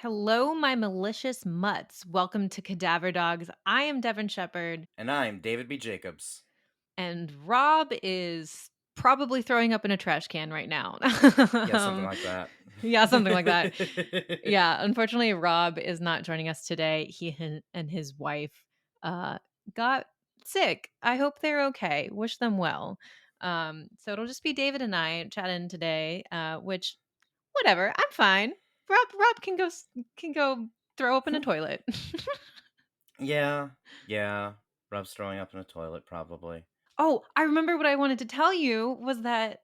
Hello, my malicious mutts. Welcome to Cadaver Dogs. I am Devin Shepard, And I'm David B. Jacobs. and Rob is probably throwing up in a trash can right now. Yeah, something like that. Yeah, something like that. Yeah, unfortunately, Rob is not joining us today. And his wife got sick. I hope they're okay. Wish them well. So it'll just be David and I chatting today, which whatever. I'm fine. Rob can go throw up in a toilet. Yeah. Rob's throwing up in a toilet, probably. Oh, I remember what I wanted to tell you was that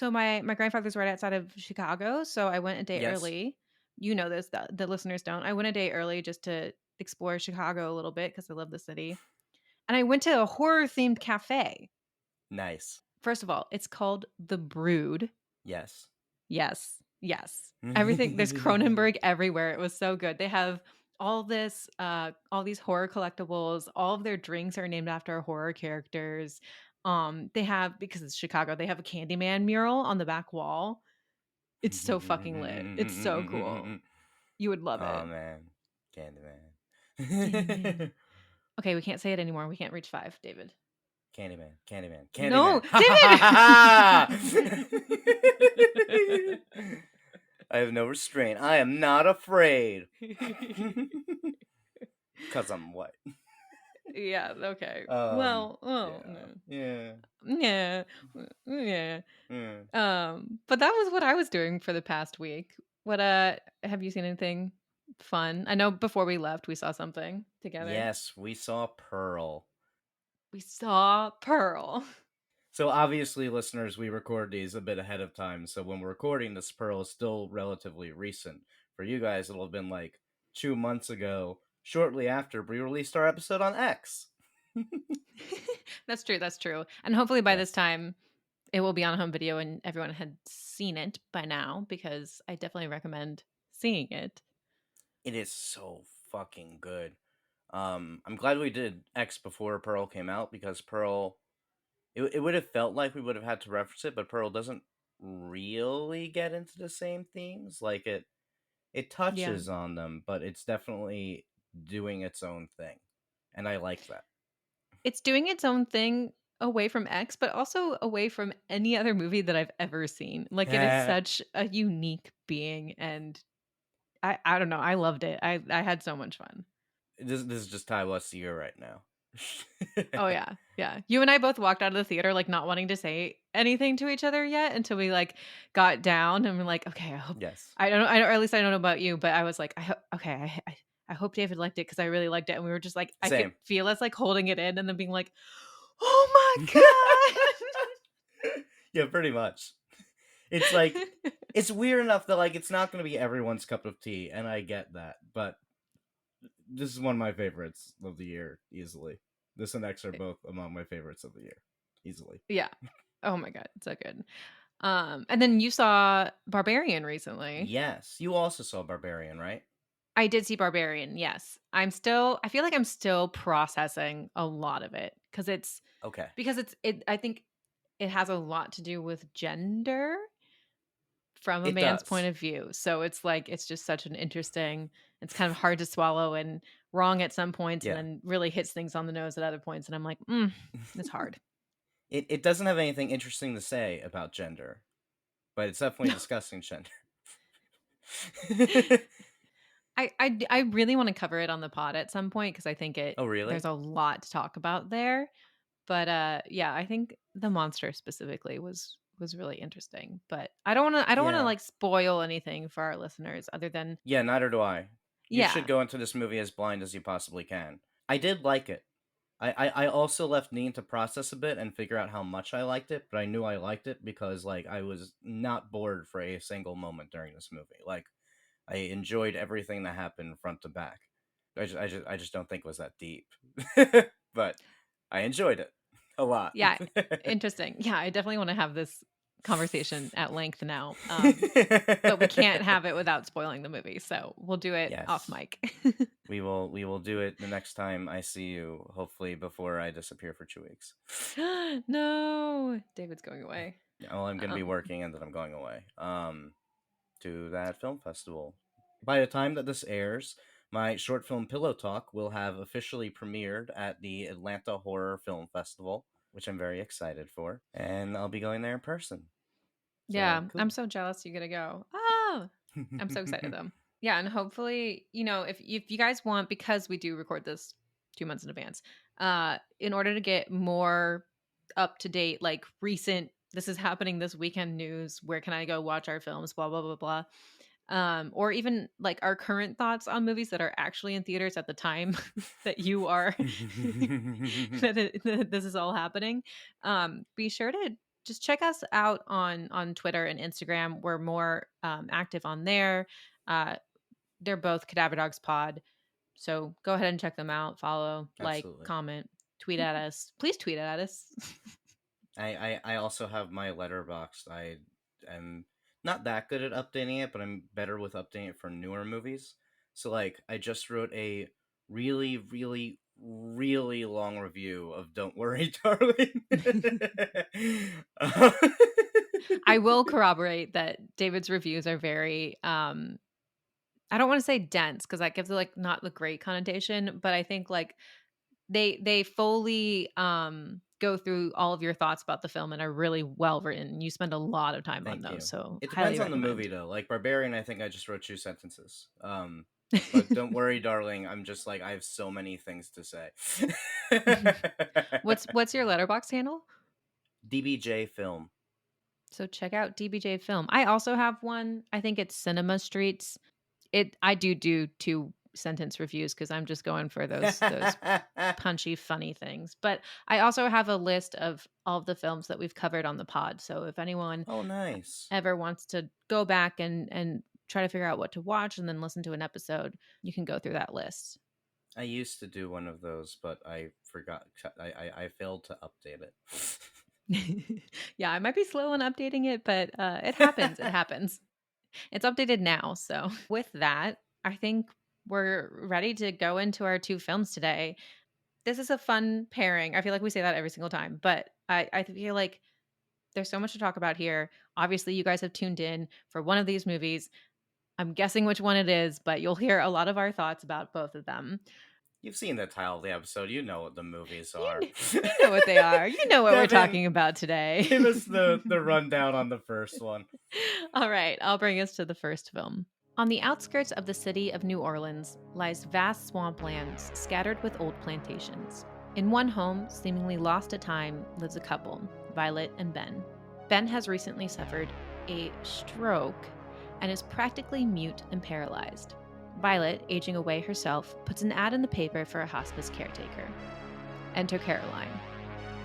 my grandfather's right outside of Chicago, so I went a day Yes. early. You know this, the listeners don't. I went a day early just to explore Chicago a little bit because I love the city. And I went to a horror themed cafe. Nice. First of all, it's called The Brood. Yes. Yes. Yes. Everything there's Cronenberg everywhere. It was so good. They have all these horror collectibles. All of their drinks are named after horror characters. They have, because it's Chicago, they have a Candyman mural on the back wall. It's so fucking lit. It's so cool. You would love Oh it. man. Candyman. Candyman. Okay, we can't say it anymore. We can't reach 5, David. Candyman. No, Ha ha ha ha! David. I have no restraint. I am not afraid. Cause I'm white. Yeah, okay. Um. Well, oh, Yeah. no. Yeah. Yeah. Yeah. But that was what I was doing for the past week. What have you seen anything fun? I know before we left we saw something together. Yes, we saw Pearl. We saw Pearl. So obviously, listeners, we record these a bit ahead of time. So when we're recording this, Pearl is still relatively recent. For you guys, it'll have been like 2 months ago, shortly after we released our episode on X. That's true. That's true. And hopefully by this Yes. time it will be on home video and everyone had seen it by now because I definitely recommend seeing it. It is so fucking good. I'm glad we did X before Pearl came out because Pearl, it would have felt like we would have had to reference it, but Pearl doesn't really get into the same themes. Like it Yeah. touches on them, but it's definitely doing its own thing. And I like that. It's doing its own thing away from X, but also away from any other movie that I've ever seen. Like it is such a unique being and I don't know, I loved it. I had so much fun. This is just Ty West's year right now. Oh yeah. Yeah. You and I both walked out of the theater like not wanting to say anything to each other yet until we like got down and we're like, okay, I hope Yes. I don't know, or at least I don't know about you, but I was like, I hope David liked it because I really liked it. And we were just like, I could Same. feel us like holding it in and then being like, oh my God. Yeah, pretty much. It's like, it's weird enough that like it's not going to be everyone's cup of tea, and I get that, but this is one of my favorites of the year, easily. This and X are both among my favorites of the year, easily. Yeah. Oh my God. It's so good. And then you saw Barbarian recently. Yes, you also saw Barbarian, right? I did see Barbarian, yes. I feel like I'm still processing a lot of it Okay. because I think it has a lot to do with gender from a It man's point does. of view. So it's like it's just such an interesting, it's kind of hard to swallow and wrong at some points and Yeah. then really hits things on the nose at other points. And I'm like, it's hard. It doesn't have anything interesting to say about gender, but it's definitely discussing gender. I really want to cover it on the pod at some point because I think Oh, really? there's a lot to talk about there. But yeah, I think the monster specifically was really interesting. But I don't want to Yeah. like spoil anything for our listeners other than Yeah, neither do I. You yeah. should go into this movie as blind as you possibly can. I did like it. I also left needing to process a bit and figure out how much I liked it, but I knew I liked it because like I was not bored for a single moment during this movie. Like I enjoyed everything that happened front to back. I just don't think it was that deep, but I enjoyed it a lot. Yeah, interesting. Yeah, I definitely want to have this conversation at length now. But we can't have it without spoiling the movie. So we'll do it off Yes, mic. we will do it the next time I see you. Hopefully, before I disappear for 2 weeks. No, David's going away. Oh, I'm gonna be Um, working, and then I'm going away. To that film festival. By the time that this airs, my short film Pillow Talk will have officially premiered at the Atlanta Horror Film Festival, which I'm very excited for, and I'll be going there in person. So Yeah, I'm cool. so jealous you're gonna go. Ah, I'm so excited though. Yeah, and hopefully, if you guys want, because we do record this 2 months in advance, in order to get more up to date, like recent, this is happening this weekend news. Where can I go watch our films? Blah blah blah blah. Or even like our current thoughts on movies that are actually in theaters at the time that you are that this is all happening. Be sure to just check us out on Twitter and Instagram. We're more active on there. Uh, they're both Cadaver Dogs Pod. So go ahead and check them out. Follow, like, Absolutely. comment, tweet at us. Please tweet at us. I also have my letterbox. I am not that good at updating it, but I'm better with updating it for newer movies. So like I just wrote a really, really, really long review of Don't Worry, Darling. I will corroborate that David's reviews are very I don't want to say dense because that gives it like not the great connotation, but I think like they fully go through all of your thoughts about the film and are really well written. You spend a lot of time on Thank those, you. so It highly depends on the recommend. movie though. Like Barbarian, I think I just wrote 2 sentences. But Don't Worry, Darling, I'm just like I have so many things to say. What's your letterbox handle? DBJ Film. So check out DBJ Film. I also have one. I think it's Cinema Streets. I do 2 sentence reviews because I'm just going for those punchy, funny things. But I also have a list of all of the films that we've covered on the pod. So if anyone Oh, nice. ever wants to go back and try to figure out what to watch and then listen to an episode, you can go through that list. I used to do one of those, but I forgot. I failed to update it. Yeah, I might be slow on updating it, but it happens. It happens. It's updated now. So, with that, I think we're ready to go into our 2 films today. This is a fun pairing. I feel like we say that every single time, but I feel like there's so much to talk about here. Obviously, you guys have tuned in for one of these movies. I'm guessing which one it is, but you'll hear a lot of our thoughts about both of them. You've seen the title of the episode. You know what the movies are. You know what they are. You know what we're Devin, talking about today. give us the rundown on the first one. All right, I'll bring us to the first film. On the outskirts of the city of New Orleans lies vast swamplands scattered with old plantations. In one home, seemingly lost to time, lives a couple, Violet and Ben. Ben has recently suffered a stroke and is practically mute and paralyzed. Violet, aging away herself, puts an ad in the paper for a hospice caretaker. Enter Caroline.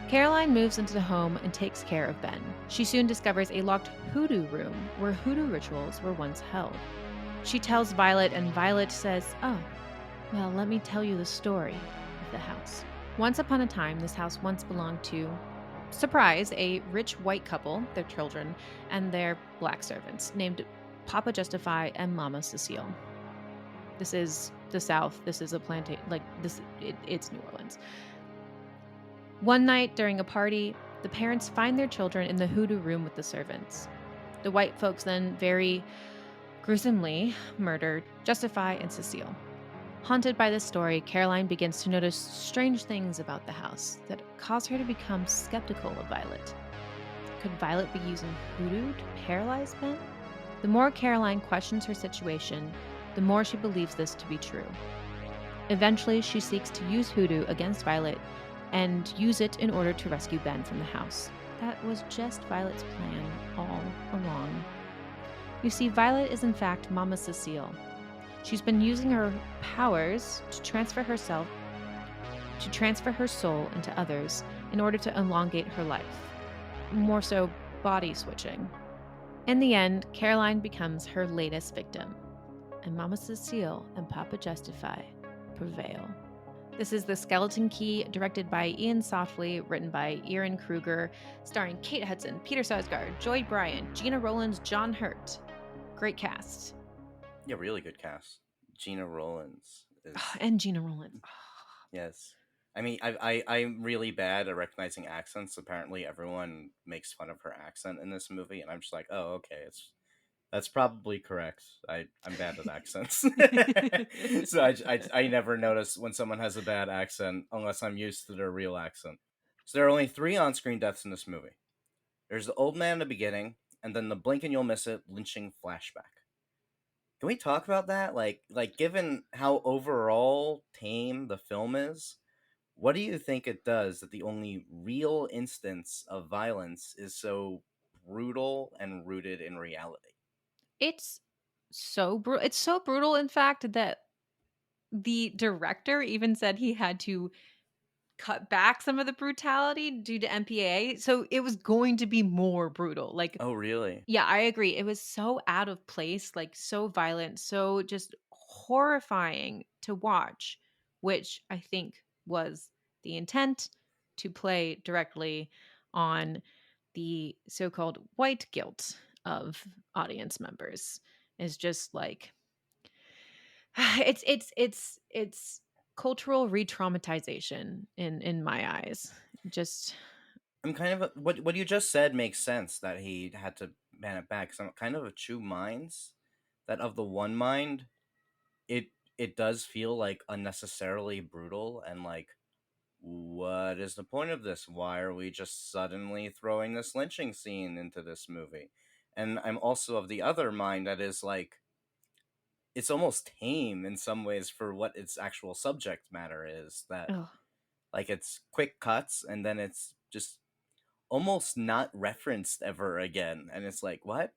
Caroline moves into the home and takes care of Ben. She soon discovers a locked hoodoo room where hoodoo rituals were once held. She tells Violet, and Violet says, "Oh, well, let me tell you the story of the house." Once upon a time, this house once belonged to, surprise, a rich white couple, their children, and their black servants named Papa Justify and Mama Cecile. This is the South. This is a plantation. Like, it's New Orleans. One night during a party, the parents find their children in the hoodoo room with the servants. The white folks then very gruesomely murder Justify and Cecile. Haunted by this story, Caroline begins to notice strange things about the house that cause her to become skeptical of Violet. Could Violet be using hoodoo to paralyze Ben? The more Caroline questions her situation, the more she believes this to be true. Eventually, she seeks to use hoodoo against Violet and use it in order to rescue Ben from the house. That was just Violet's plan all along. You see, Violet is in fact Mama Cecile. She's been using her powers to transfer her soul into others in order to elongate her life. More so, body switching. In the end, Caroline becomes her latest victim, and Mama Cecile and Papa Justify prevail. This is The Skeleton Key, directed by Ian Softly, written by Erin Kruger, starring Kate Hudson, Peter Sarsgaard, Joy Bryan, Gina Rollins, John Hurt. Great cast. Yeah, really good cast. Gina Rollins is And Gina Rollins. yes. I mean, I'm really bad at recognizing accents. Apparently, everyone makes fun of her accent in this movie, and I'm just like, oh, okay, That's probably correct. I'm bad at accents. So I never notice when someone has a bad accent unless I'm used to their real accent. So there are only 3 on-screen deaths in this movie. There's the old man in the beginning, and then the blink and you'll miss it lynching flashback. Can we talk about that? Given how overall tame the film is, what do you think it does that the only real instance of violence is so brutal and rooted in reality? It's it's so brutal, in fact, that the director even said he had to cut back some of the brutality due to MPAA, so it was going to be more brutal, like, Oh, really? yeah, I agree. It was so out of place, like so violent, so just horrifying to watch, which I think was the intent, to play directly on the so-called white guilt of audience members. Is just like it's cultural re-traumatization in my eyes. Just I'm kind of what you just said makes sense that he had to ban it back. So I'm kind of of two minds. That of the one mind, it it does feel like unnecessarily brutal and like, what is the point of this? Why are we just suddenly throwing this lynching scene into this movie? And I'm also of the other mind that is like, it's almost tame in some ways for what its actual subject matter is. That oh, like it's quick cuts and then it's just almost not referenced ever again, and it's like, what?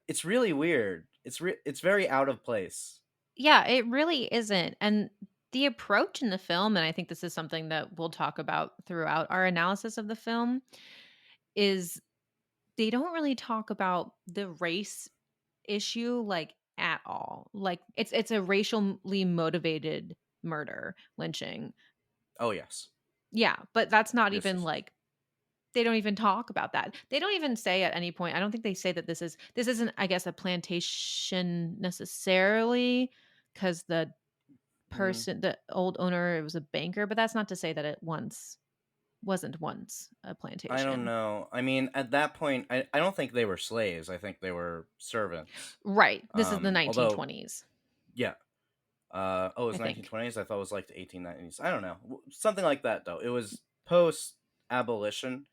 It's really weird. It's very out of place. yeah, it really isn't. And the approach in the film, and I think this is something that we'll talk about throughout our analysis of the film, is they don't really talk about the race issue like at all. Like it's a racially motivated murder, lynching. Oh yes, Yeah, but that's not this even is like they don't even talk about that. They don't even say at any point. I don't think they say that this isn't, I guess, a plantation necessarily, because mm, the old owner, it was a banker, but that's not to say that it wasn't once a I don't plantation. know. I mean, at that point, I don't think they were slaves. I think they were servants. Right. This is the Although 1920s, yeah, oh, it I was think. 1920s. I thought it was like the 1890s. I don't know, something like that though. It was post abolition.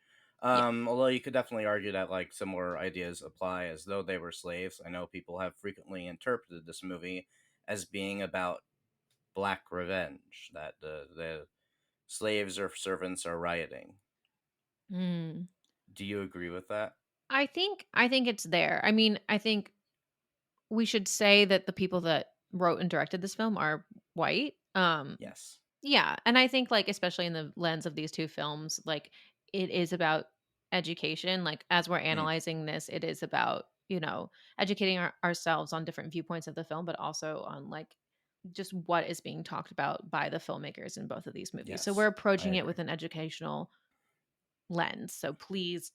Yeah. Although you could definitely argue that like similar ideas apply as though they were slaves. I know people have frequently interpreted this movie as being about black revenge, that the slaves or servants are rioting. Mm. Do you agree with that? I think it's there. I mean, I think we should say that the people that wrote and directed this film are white. Yes. Yeah, and I think, like, especially in the lens of these 2 films, like, it is about education, like, as we're Mm, analyzing this, it is about, educating ourselves on different viewpoints of the film, but also on, like, just what is being talked about by the filmmakers in both of these movies. So we're yes, I approaching it with agree. an educational lens, so please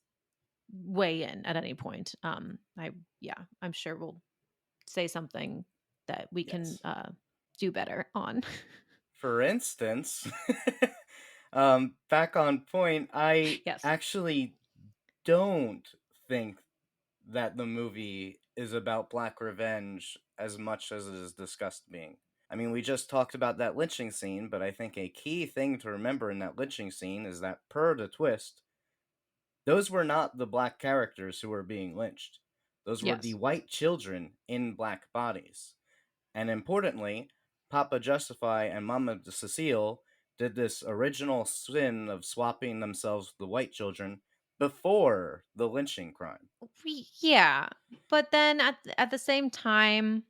weigh in at any point. I'm sure we'll say something that we can, Yes. do better on. For instance, back on point, I Yes. actually don't think that the movie is about black revenge as much as it is discussed being. I mean, we just talked about that lynching scene, but I think a key thing to remember in that lynching scene is that, per the twist, those were not the black characters who were being lynched. Those were the Yes. white children in black bodies. And importantly, Papa Justify and Mama Cecile did this original sin of swapping themselves with the white children before the lynching crime. Yeah, but then at the same time,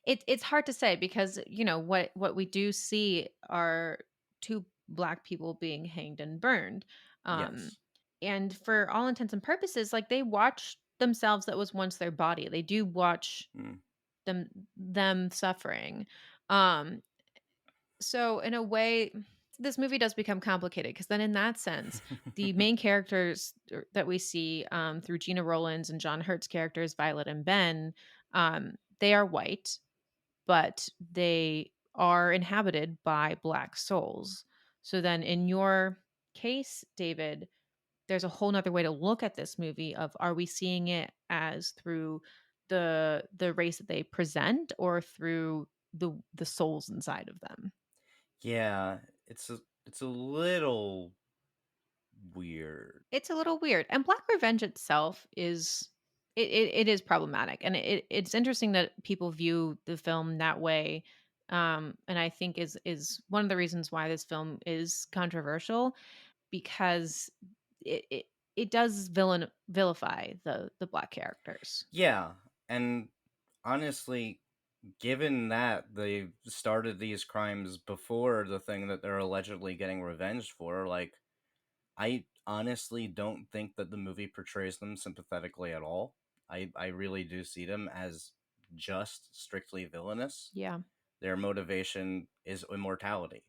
it's hard to say because what we do see are two black people being hanged and burned, um, Yes. and for all intents and purposes, like they watch themselves that was once their body. They do watch Mm. them suffering, um, so in a way, this movie does become complicated because then in that sense, the main characters that we see through Gina Rollins and John Hurt's characters, Violet and Ben, they are white, but they are inhabited by black souls. So then in your case, David, there's a whole nother way to look at this movie of, are we seeing it as through the race that they present or through the souls inside of them. Yeah, it's a little weird. It's a little weird. And Black Revenge itself is it is problematic. And it's interesting that people view the film that way. And I think is one of the reasons why this film is controversial because it it does vilify the black characters. Yeah, and honestly, given that they started these crimes before the thing that they're allegedly getting revenge for, like, I honestly don't think that the movie portrays them sympathetically at all. I really do see them as just strictly villainous. Yeah. Their motivation is immortality.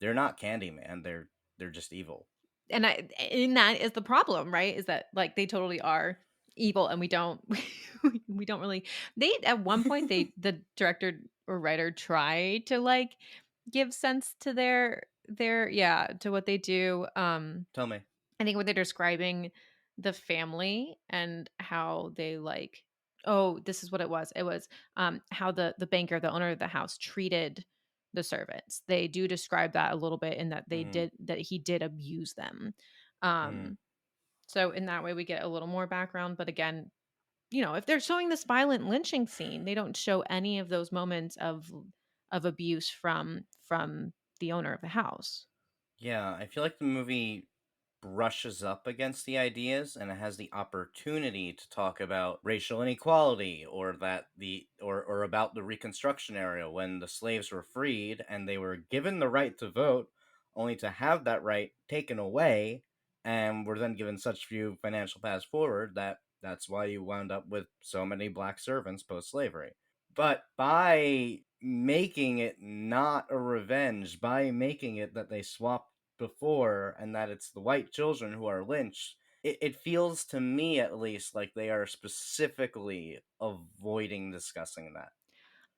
They're not Candyman. They're just evil. And that is the problem, right? Is that like they totally are evil and we don't we don't really they at one point the director or writer try to like give sense to their yeah, to what they do. Tell me. I think when they're describing the family and how they like, oh, this is what it was. It was how the banker, the owner of the house, treated the servants. They do describe that a little bit in that Mm, he did abuse them. mm. Um, so in that way, we get a little more background. But again, if they're showing this violent lynching scene, they don't show any of those moments of abuse from the owner of the house. Yeah, I feel like the movie brushes up against the ideas and it has the opportunity to talk about racial inequality or or about the reconstruction era when the slaves were freed and they were given the right to vote only to have that right taken away and were then given such few financial paths forward that that's why you wound up with so many black servants post slavery. But by making it not a revenge, by making it that they swapped before and that it's the white children who are lynched, it feels to me at least like they are specifically avoiding discussing that.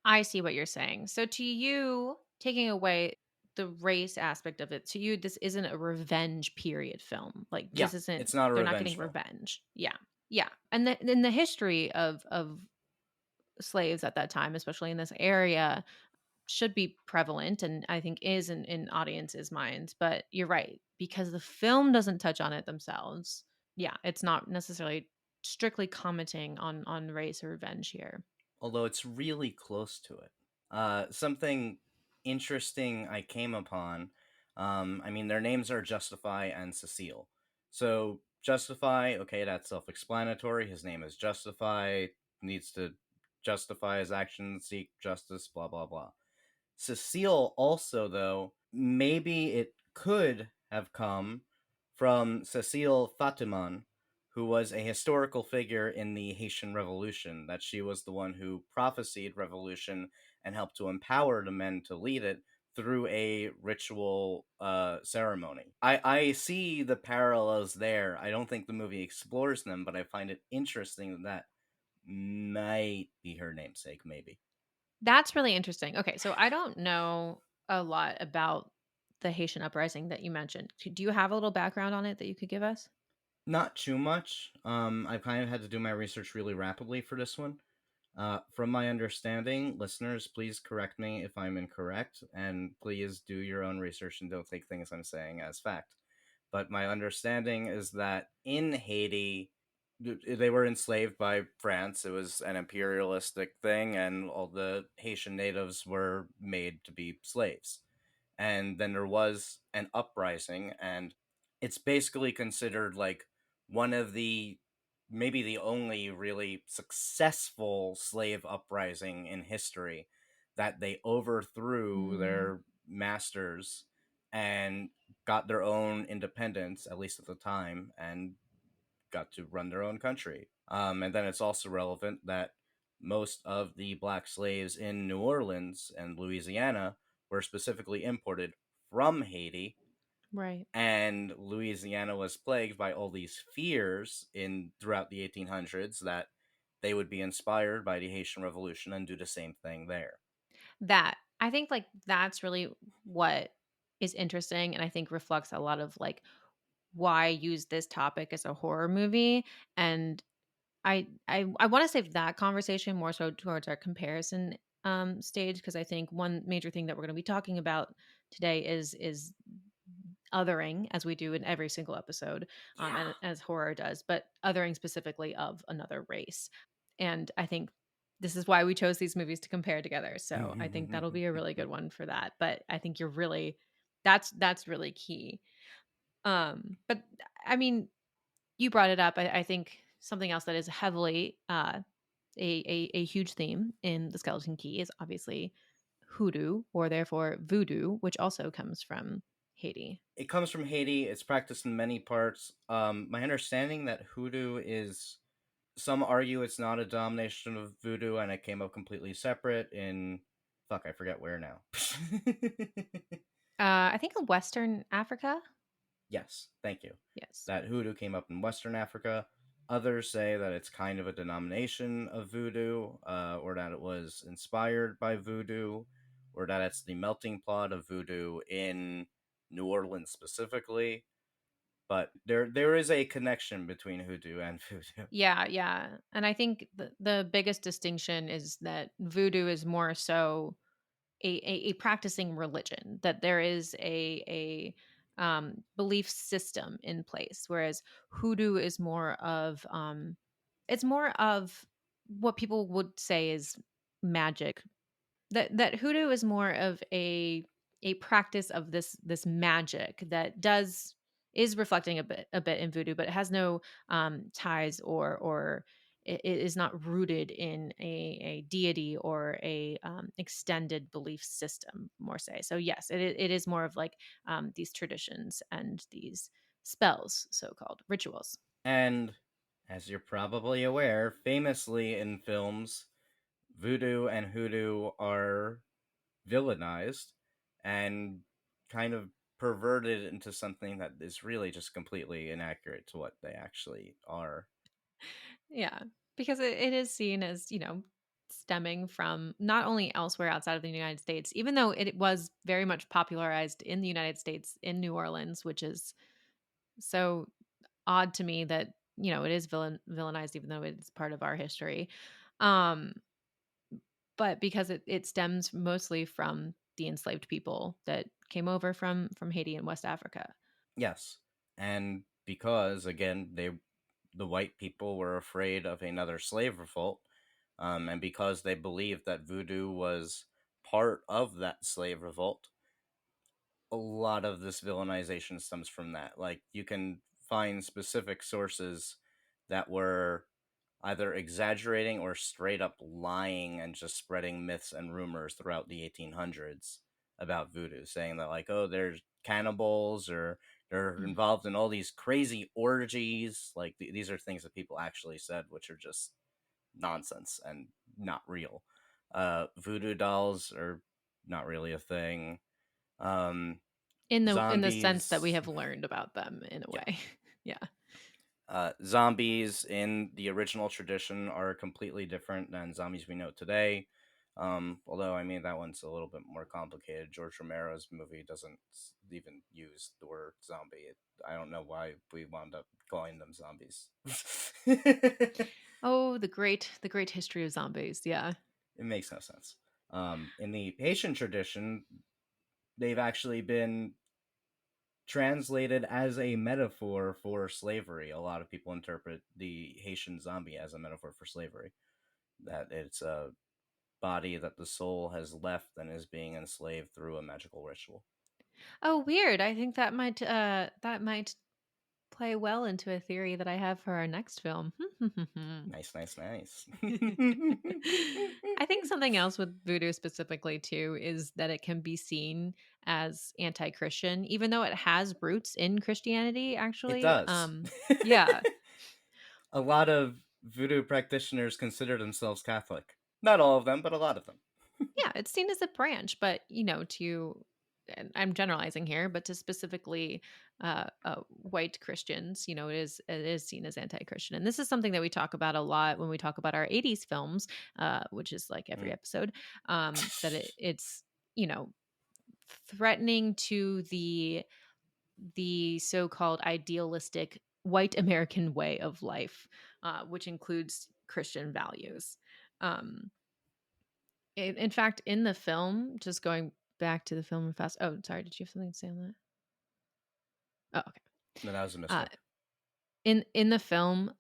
I see what you're saying. So to you, taking away the race aspect of it, to you, this isn't a revenge period film. Like Yeah, this isn't it's not a they're not revenge getting film. revenge. Yeah. Yeah. And then the history of slaves at that time, especially in this area, should be prevalent and I think is in audiences' minds. But you're right, because the film doesn't touch on it themselves. Yeah, it's not necessarily strictly commenting on race or revenge here. Although it's really close to it. Something interesting I came upon. I mean, their names are Justify and Cecile. So Justify, okay, that's self-explanatory. His name is Justify. Needs to justify his actions, seek justice, blah blah blah. Cecile also, though, maybe it could have come from Cecile Fatiman, who was a historical figure in the Haitian Revolution, that she was the one who prophesied revolution and helped to empower the men to lead it through a ritual ceremony. I see the parallels there. I don't think the movie explores them, but I find it interesting that might be her namesake, maybe. That's really interesting. Okay, so I don't know a lot about the Haitian uprising that you mentioned. Do you have a little background on it that you could give us? Not too much. I've kind of had to do my research really rapidly for this one. From my understanding, listeners, please correct me if I'm incorrect, and please do your own research and don't take things I'm saying as fact. But my understanding is that in Haiti, they were enslaved by France. It was an imperialistic thing, and all the Haitian natives were made to be slaves. And then there was an uprising, and it's basically considered like one of the maybe the only really successful slave uprising in history, that they overthrew Mm, their masters and got their own independence, at least at the time, and got to run their own country. And then it's also relevant that most of the black slaves in New Orleans and Louisiana were specifically imported from Haiti, right. and Louisiana was plagued by all these fears in throughout the 1800s that they would be inspired by the Haitian Revolution and do the same thing there. That I think like that's really what is interesting and I think reflects a lot of like why I use this topic as a horror movie and I want to save that conversation more so towards our comparison stage, because I think one major thing that we're going to be talking about today is othering, as we do in every single episode, Yeah. and as horror does, but othering specifically of another race. And I think this is why we chose these movies to compare together. So I think that'll be a really good one for that. But I think you're really that's really key. But I mean, you brought it up. I think something else that is heavily a huge theme in the Skeleton Key is obviously hoodoo, or therefore voodoo, which also comes from Haiti. It comes from Haiti. It's practiced in many parts. My understanding that hoodoo is, some argue it's not a domination of voodoo and it came up completely separate in, fuck, I forget where now. I think in Western Africa. Yes, thank you. Yes. That hoodoo came up in Western Africa. Others say that it's kind of a denomination of voodoo, or that it was inspired by voodoo, or that it's the melting pot of voodoo in New Orleans specifically. But there is a connection between hoodoo and voodoo. Yeah, yeah. And I think the biggest distinction is that voodoo is more so a practicing religion, that there is a belief system in place, whereas hoodoo is more of it's more of what people would say is magic. That hoodoo is more of a practice of this magic that does is reflecting a bit in voodoo, but it has no ties, or it is not rooted in a deity or a extended belief system, more say. So yes, it is more of like these traditions and these spells, so called rituals. And as you're probably aware, famously in films, voodoo and hoodoo are villainized and kind of perverted into something that is really just completely inaccurate to what they actually are. Yeah, because it is seen as, stemming from not only elsewhere outside of the United States, even though it was very much popularized in the United States in New Orleans, which is so odd to me that, it is villainized, even though it's part of our history. Um, but because it stems mostly from the enslaved people that came over from Haiti and West Africa. Yes. And because, again, the white people were afraid of another slave revolt, and because they believed that voodoo was part of that slave revolt, a lot of this villainization stems from that. Like, you can find specific sources that were either exaggerating or straight up lying and just spreading myths and rumors throughout the 1800s about voodoo, saying that, like, oh, there's cannibals, or they're Mm. involved in all these crazy orgies. Like, these are things that people actually said, which are just nonsense and not real. Voodoo dolls are not really a thing. Um, In the sense that we Zombies, have learned about them in a yeah. way. Yeah. Zombies in the original tradition are completely different than zombies we know today. Although, I mean, that one's a little bit more complicated. George Romero's movie doesn't even use the word zombie. I don't know why we wound up calling them zombies. It Oh, the great history of zombies. Yeah. makes no sense. In the Haitian tradition, they've actually been translated as a metaphor for slavery. A lot of people interpret the Haitian zombie as a metaphor for slavery. That it's a body that the soul has left and is being enslaved through a magical ritual. Oh, weird. I think that might play well into a theory that I have for our next film. Nice, nice, nice. I think something else with voodoo specifically too is that it can be seen as anti-Christian, even though it has roots in Christianity, It actually. does. Yeah. A lot of voodoo practitioners consider themselves Catholic. Not all of them, but a lot of them. Yeah, it's seen as a branch, but to and I'm generalizing here, but to specifically white Christians, it is seen as anti-Christian, and this is something that we talk about a lot when we talk about our '80s films, which is like every Mm. episode. That it's threatening to the so-called idealistic white American way of life. which includes Christian values. Um, in fact, in the film, just going back to the film fast. Oh, sorry. Did you have something to say on that? Oh, okay. No, that was a Uh, mistake. in the film,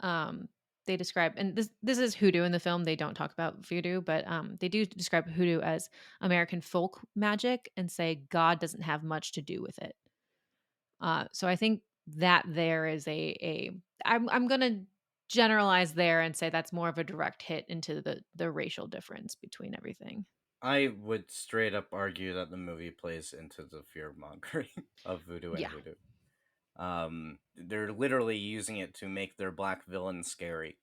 they describe, and this is hoodoo in the film. They don't talk about voodoo, but they do describe hoodoo as American folk magic and say God doesn't have much to do with it. So I think that there is a I'm gonna generalize there and say that's more of a direct hit into the racial difference between everything. I would straight up argue that the movie plays into the fear mongering of voodoo and Yeah. hoodoo. They're literally using it to make their black villain scary.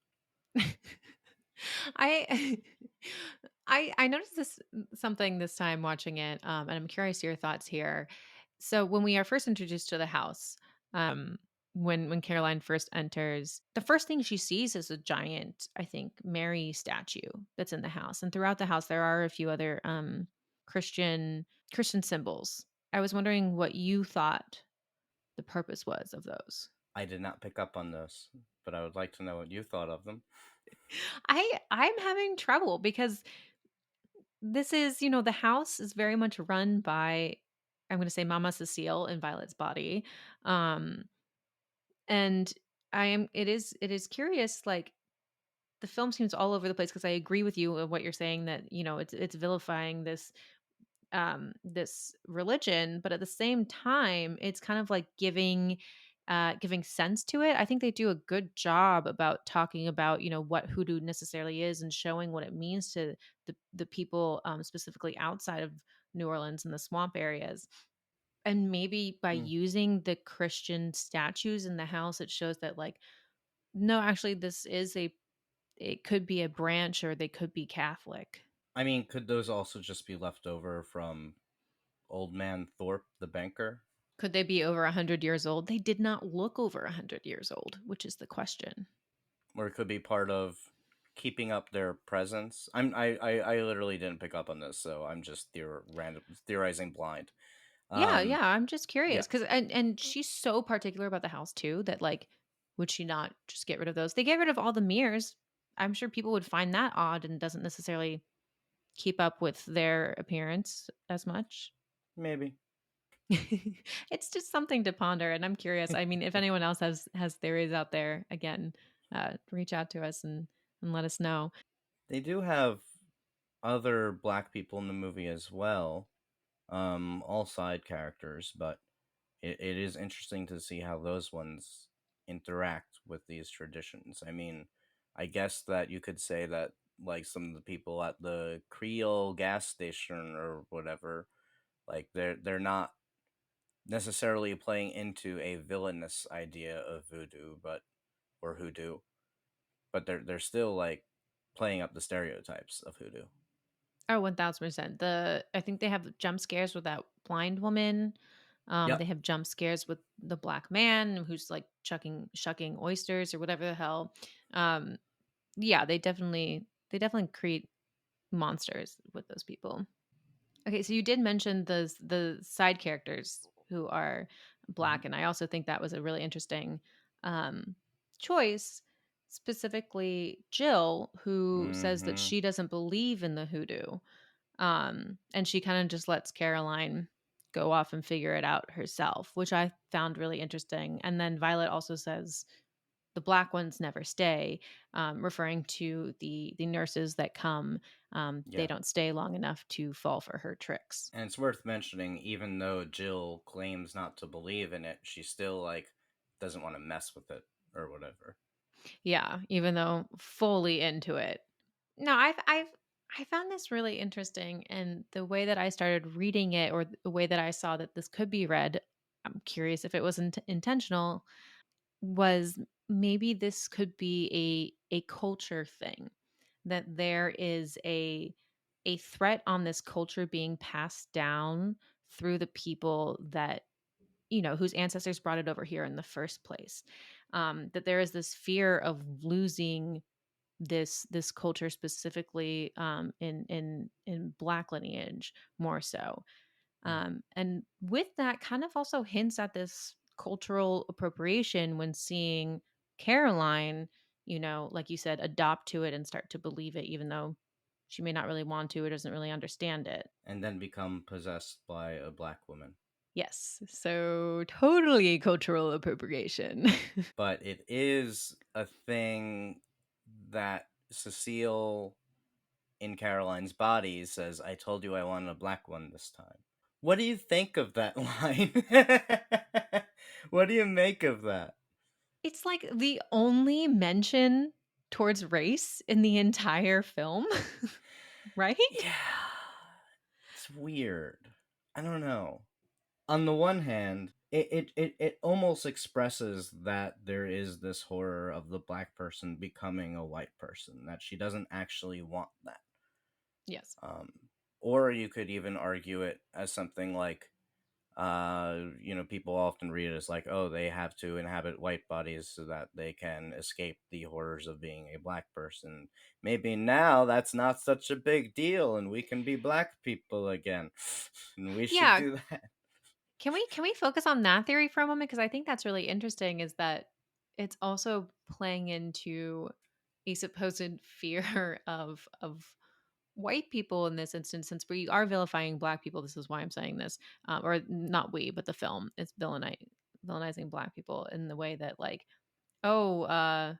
I I noticed this something this time watching it, and I'm curious your thoughts here. So when we are first introduced to the house, um, when Caroline first enters, the first thing she sees is a giant, I think, Mary statue that's in the house, and throughout the house there are a few other Christian Christian symbols. I was wondering what you thought the purpose was of those. I did not pick up on this, but I would like to know what you thought of them. I'm having trouble because this is, the house is very much run by, I'm going to say Mama Cecile in Violet's body. Um and it is curious, like the film seems all over the place because I agree with you of what you're saying that, it's vilifying this religion, but at the same time it's kind of like giving sense to it. I think they do a good job about talking about, what hoodoo necessarily is and showing what it means to the people, specifically outside of New Orleans and the swamp areas. And maybe by Hmm. using the Christian statues in the house, it shows that, like, no, actually this is a it could be a branch, or they could be Catholic. I mean, could those also just be left over from Old Man Thorpe, the banker? Could they be over 100 years old? They did not look over 100 years old, which is the question. Or it could be part of keeping up their presence. I literally didn't pick up on this, so I'm just theorizing blind. Yeah, Um, yeah, I'm just yeah, curious cuz and she's so particular about the house too that, like, would she not just get rid of those? They get rid of all the mirrors. I'm sure people would find that odd and doesn't necessarily keep up with their appearance as much. maybe. It's just something to ponder, and I'm curious. I mean, if anyone else has theories out there, again, reach out to us and let us know. They do have other black people in the movie as well, all side characters, but it is interesting to see how those ones interact with these traditions. I mean, I guess that you could say that like some of the people at the Creole gas station or whatever, like they're not necessarily playing into a villainous idea of voodoo, but or hoodoo, but they're still like playing up the stereotypes of hoodoo. Oh, 1000%. I think they have jump scares with that blind woman. They Yep. have jump scares with the black man who's like shucking oysters or whatever the hell. Um, yeah, they definitely create monsters with those people. Okay, so you did mention the side characters who are black, and I also think that was a really interesting um, choice. Specifically, Jill, who says that Mm-hmm. she doesn't believe in the hoodoo, and she kind of just lets Caroline go off and figure it out herself, which I found really interesting. And then Violet also says the black ones never stay, referring to the nurses that come. They Yeah. don't stay long enough to fall for her tricks. And it's worth mentioning, even though Jill claims not to believe in it, she still like doesn't want to mess with it or whatever. Yeah, even though fully into it. No, I found this really interesting, and the way that I started reading it, or the way that I saw that this could be read, I'm curious if it was intentional, was maybe this could be a culture thing, that there is a threat on this culture being passed down through the people that, whose ancestors brought it over here in the first place. That there is this fear of losing this culture, specifically in black lineage, more so. Yeah. And with that, kind of also hints at this cultural appropriation when seeing Caroline. like you said, adopt to it and start to believe it, even though she may not really want to or doesn't really understand it. And then become possessed by a black woman. Yes. So totally cultural appropriation. But it is a thing that Cecile in Caroline's body says, "I told you I wanted a black one this time." What do you think of that line? What do you make of that? It's like the only mention towards race in the entire film, right? Yeah, it's weird. I don't know. On the one hand, it almost expresses that there is this horror of the black person becoming a white person, that she doesn't actually want that. Yes. Um, or you could even argue it as something like, people often read it as like, oh, they have to inhabit white bodies so that they can escape the horrors of being a black person. Maybe now that's not such a big deal and we can be black people again. And we should Yeah. do that. Can we focus on that theory for a moment? Because I think that's really interesting, is that it's also playing into a supposed fear of white people in this instance, since we are vilifying black people. This is why I'm saying this, or not we, but the film is villainizing black people in the way that, like, oh,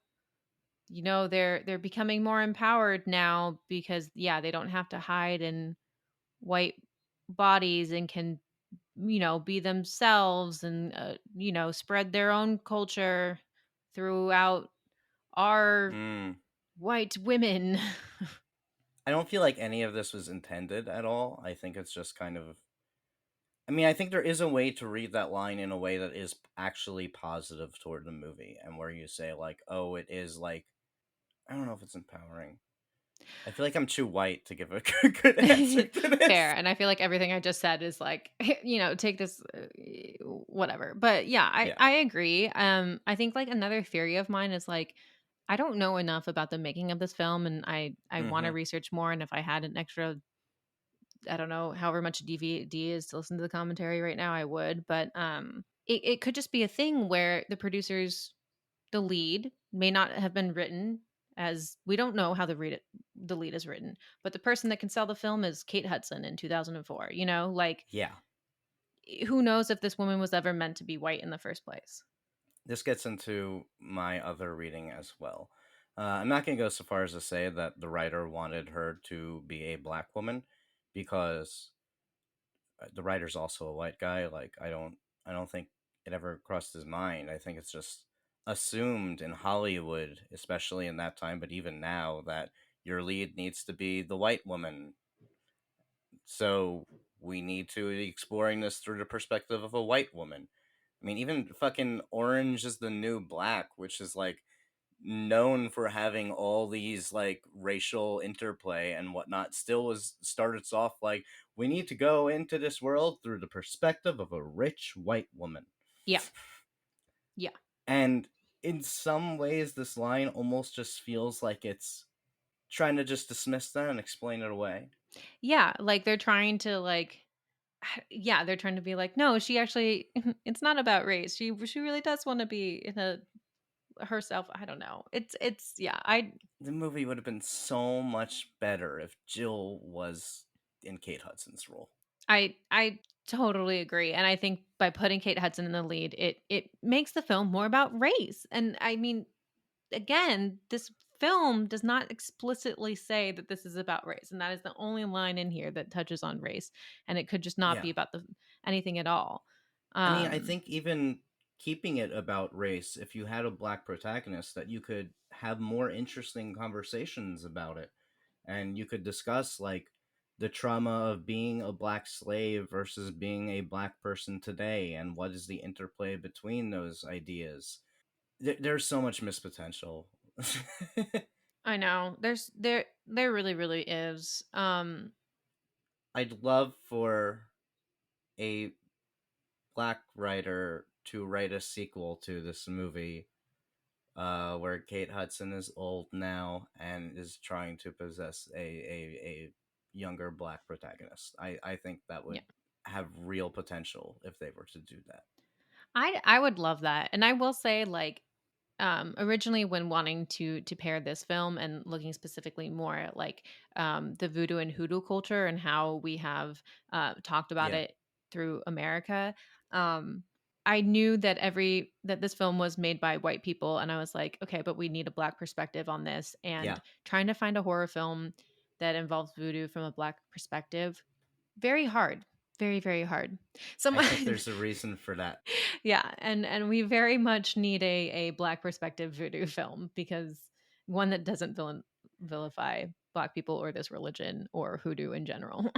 they're becoming more empowered now because, yeah, they don't have to hide in white bodies and can, be themselves and, spread their own culture throughout our Mm. white women. I don't feel like any of this was intended at all. I think it's just kind of. I mean, I think there is a way to read that line in a way that is actually positive toward the movie, and where you say, like, oh, it is like. I don't know if it's empowering. I feel like I'm too white to give a good answer to Fair. this. And I feel like everything I just said is like, take this, whatever. But yeah, I Yeah. agree. I think like another theory of mine is like, I don't know enough about the making of this film, and I want to Mm-hmm. research more. And if I had an extra, I don't know, however much DVD is to listen to the commentary right now, I would. But it could just be a thing where the producers, the lead may not have been written, as we don't know how the lead is written, but the person that can sell the film is Kate Hudson in 2004. Like, Yeah. who knows if this woman was ever meant to be white in the first place. This gets into my other reading as well. I'm not going to go so far as to say that the writer wanted her to be a black woman, because the writer's also a white guy. Like, I don't think it ever crossed his mind. I think it's just assumed in Hollywood, especially in that time, but even now, that your lead needs to be the white woman. So we need to be exploring this through the perspective of a white woman. I mean, even fucking Orange is the New Black, which is like known for having all these like racial interplay and whatnot, still was started off like, we need to go into this world through the perspective of a rich white woman. Yeah. Yeah. And in some ways, this line almost just feels like it's trying to just dismiss that and explain it away. Yeah. Like they're trying to like, yeah, they're trying to be like, no, she actually, it's not about race. She really does want to be in a herself. I don't know. It's yeah. The movie would have been so much better if Jill was in Kate Hudson's role. I totally agree. And I think by putting Kate Hudson in the lead, it makes the film more about race. And I mean, again, this film does not explicitly say that this is about race, and that is the only line in here that touches on race, and it could just not Yeah. be about the anything at all. I mean, I Um think even keeping it about race, if you had a black protagonist, that you could have more interesting conversations about it. And you could discuss, like, the trauma of being a black slave versus being a black person today, and what is the interplay between those ideas. There's so much missed potential. I know. There really really is. I'd love for a black writer to write a sequel to this movie, where Kate Hudson is old now and is trying to possess a younger black protagonist. I think that Yeah. would have real potential if they were to do that. I would love that. And I will say, like, originally when wanting to pair this film and looking specifically more at like the voodoo and hoodoo culture and how we have talked about Yeah, it through America. Um, I knew that that this film was made by white people, and I was like, okay, but we need a black perspective on this. yeah. And trying to find a horror film that involves voodoo from a black perspective, very hard, very very hard. I Some think there's a reason for that. yeah, and we very much need a black perspective voodoo film because one that doesn't vilify black people or this religion or hoodoo in general.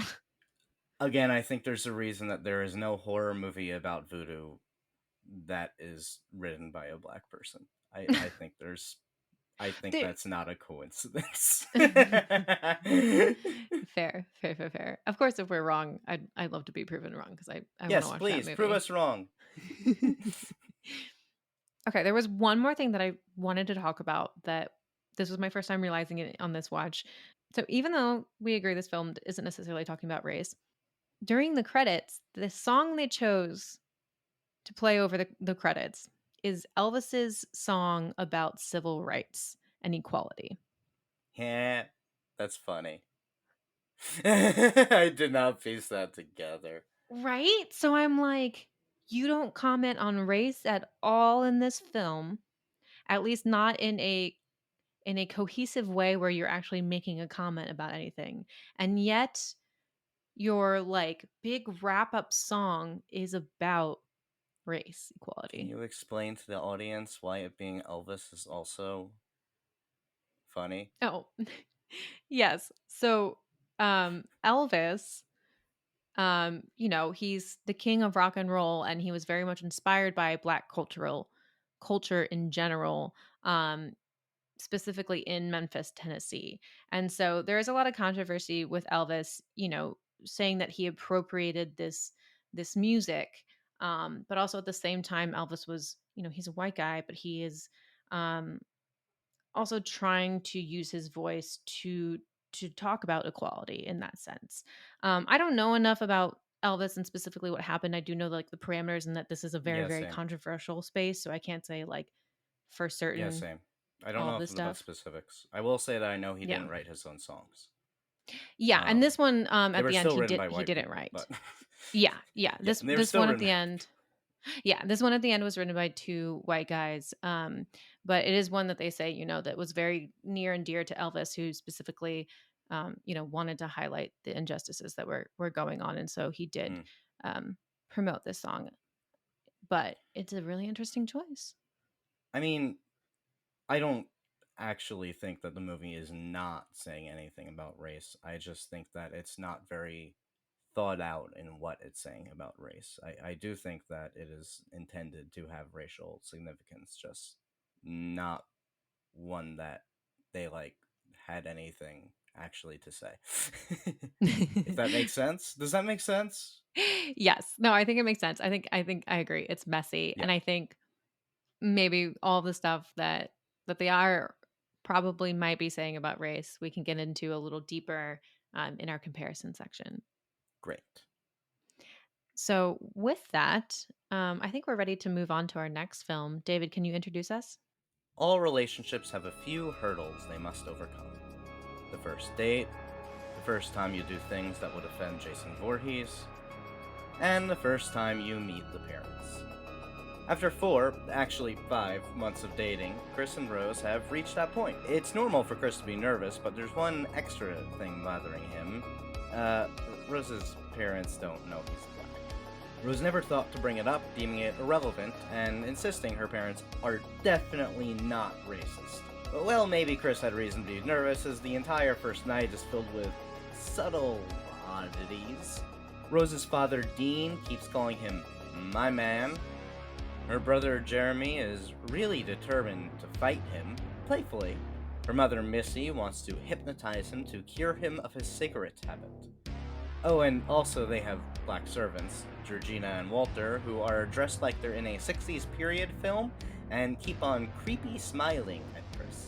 Again, I think there's a reason that there is no horror movie about voodoo that is written by a black person. I think there's I think There- that's not a coincidence. fair, fair, fair, fair. Of course, if we're wrong, I'd love to be proven wrong because I want to Yes, watch that please prove movie. us wrong. Okay, there was one more thing that I wanted to talk about that this was my first time realizing it on this watch. So even though we agree this film isn't necessarily talking about race, during the credits, the song they chose to play over the credits is Elvis's song about civil rights and equality. Yeah, that's funny. I did not piece that together. Right? So I'm like, you don't comment on race at all in this film, at least not in a cohesive way where you're actually making a comment about anything. And yet your like big wrap up song is about race Can equality. you explain to the audience why it being Elvis is also funny? Oh, yes. So Elvis, he's the king of rock and roll, and he was very much inspired by black culture in general. Specifically in Memphis, Tennessee. And so there is a lot of controversy with Elvis, saying that he appropriated this music. But also at the same time, Elvis was, he's a white guy, but he is um, also trying to use his voice to talk about equality in that sense. I don't know enough about Elvis and specifically what happened. I do know like the parameters and that this is a very, Yeah, very same. controversial space. So I can't say like for Yeah, certain same. I don't all know of this enough about stuff. specifics. I will say that I know he Yeah. didn't write his own songs. Yeah, and this one They at were the end still written by he white didn't people, write. but Yeah, yeah. yeah, This they were this still one at written. the end. Yeah, this one at the end was written by two white guys. But it is one that they say, that was very near and dear to Elvis, who specifically wanted to highlight the injustices that were going on. And so he did Mm. promote this song. But it's a really interesting choice. I mean, I don't actually think that the movie is not saying anything about race. I just think that it's not very thought out in what it's saying about race. I do think that it is intended to have racial significance, just not one that they like had anything actually to say. If that makes sense. Does that make sense? Yes. No, I think it makes sense. I think I agree. It's messy. Yeah, And I think maybe all the stuff that they are probably might be saying about race we can get into a little deeper in our comparison section. great. So with that, I think we're ready to move on to our next film. David, can you introduce us? All relationships have a few hurdles they must overcome. The first date, the first time you do things that would offend Jason Voorhees, and the first time you meet the parents. After 4, actually 5 months of dating, Chris and Rose have reached that point. It's normal for Chris to be nervous, but there's one extra thing bothering him. Rose's parents don't know he's black. Rose never thought to bring it up, deeming it irrelevant, and insisting her parents are definitely not racist. Well, maybe Chris had reason to be nervous, as the entire first night is filled with subtle oddities. Rose's father, Dean, keeps calling him my man. Her brother, Jeremy, is really determined to fight him, playfully. Her mother, Missy, wants to hypnotize him to cure him of his cigarette habit. Oh, and also they have black servants, Georgina and Walter, who are dressed like they're in a 60s period film and keep on creepy smiling at Chris.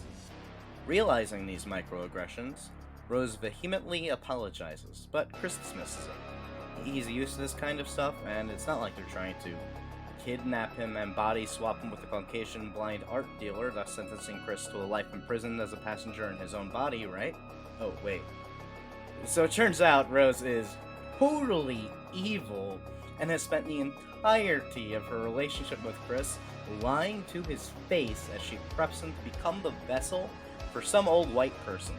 Realizing these microaggressions, Rose vehemently apologizes, but Chris dismisses it. He's used to this kind of stuff, and it's not like they're trying to kidnap him and body swap him with a Caucasian blind art dealer, thus sentencing Chris to a life in prison as a passenger in his own body, right? Oh, wait. So it turns out Rose is totally evil and has spent the entirety of her relationship with Chris lying to his face as she preps him to become the vessel for some old white person.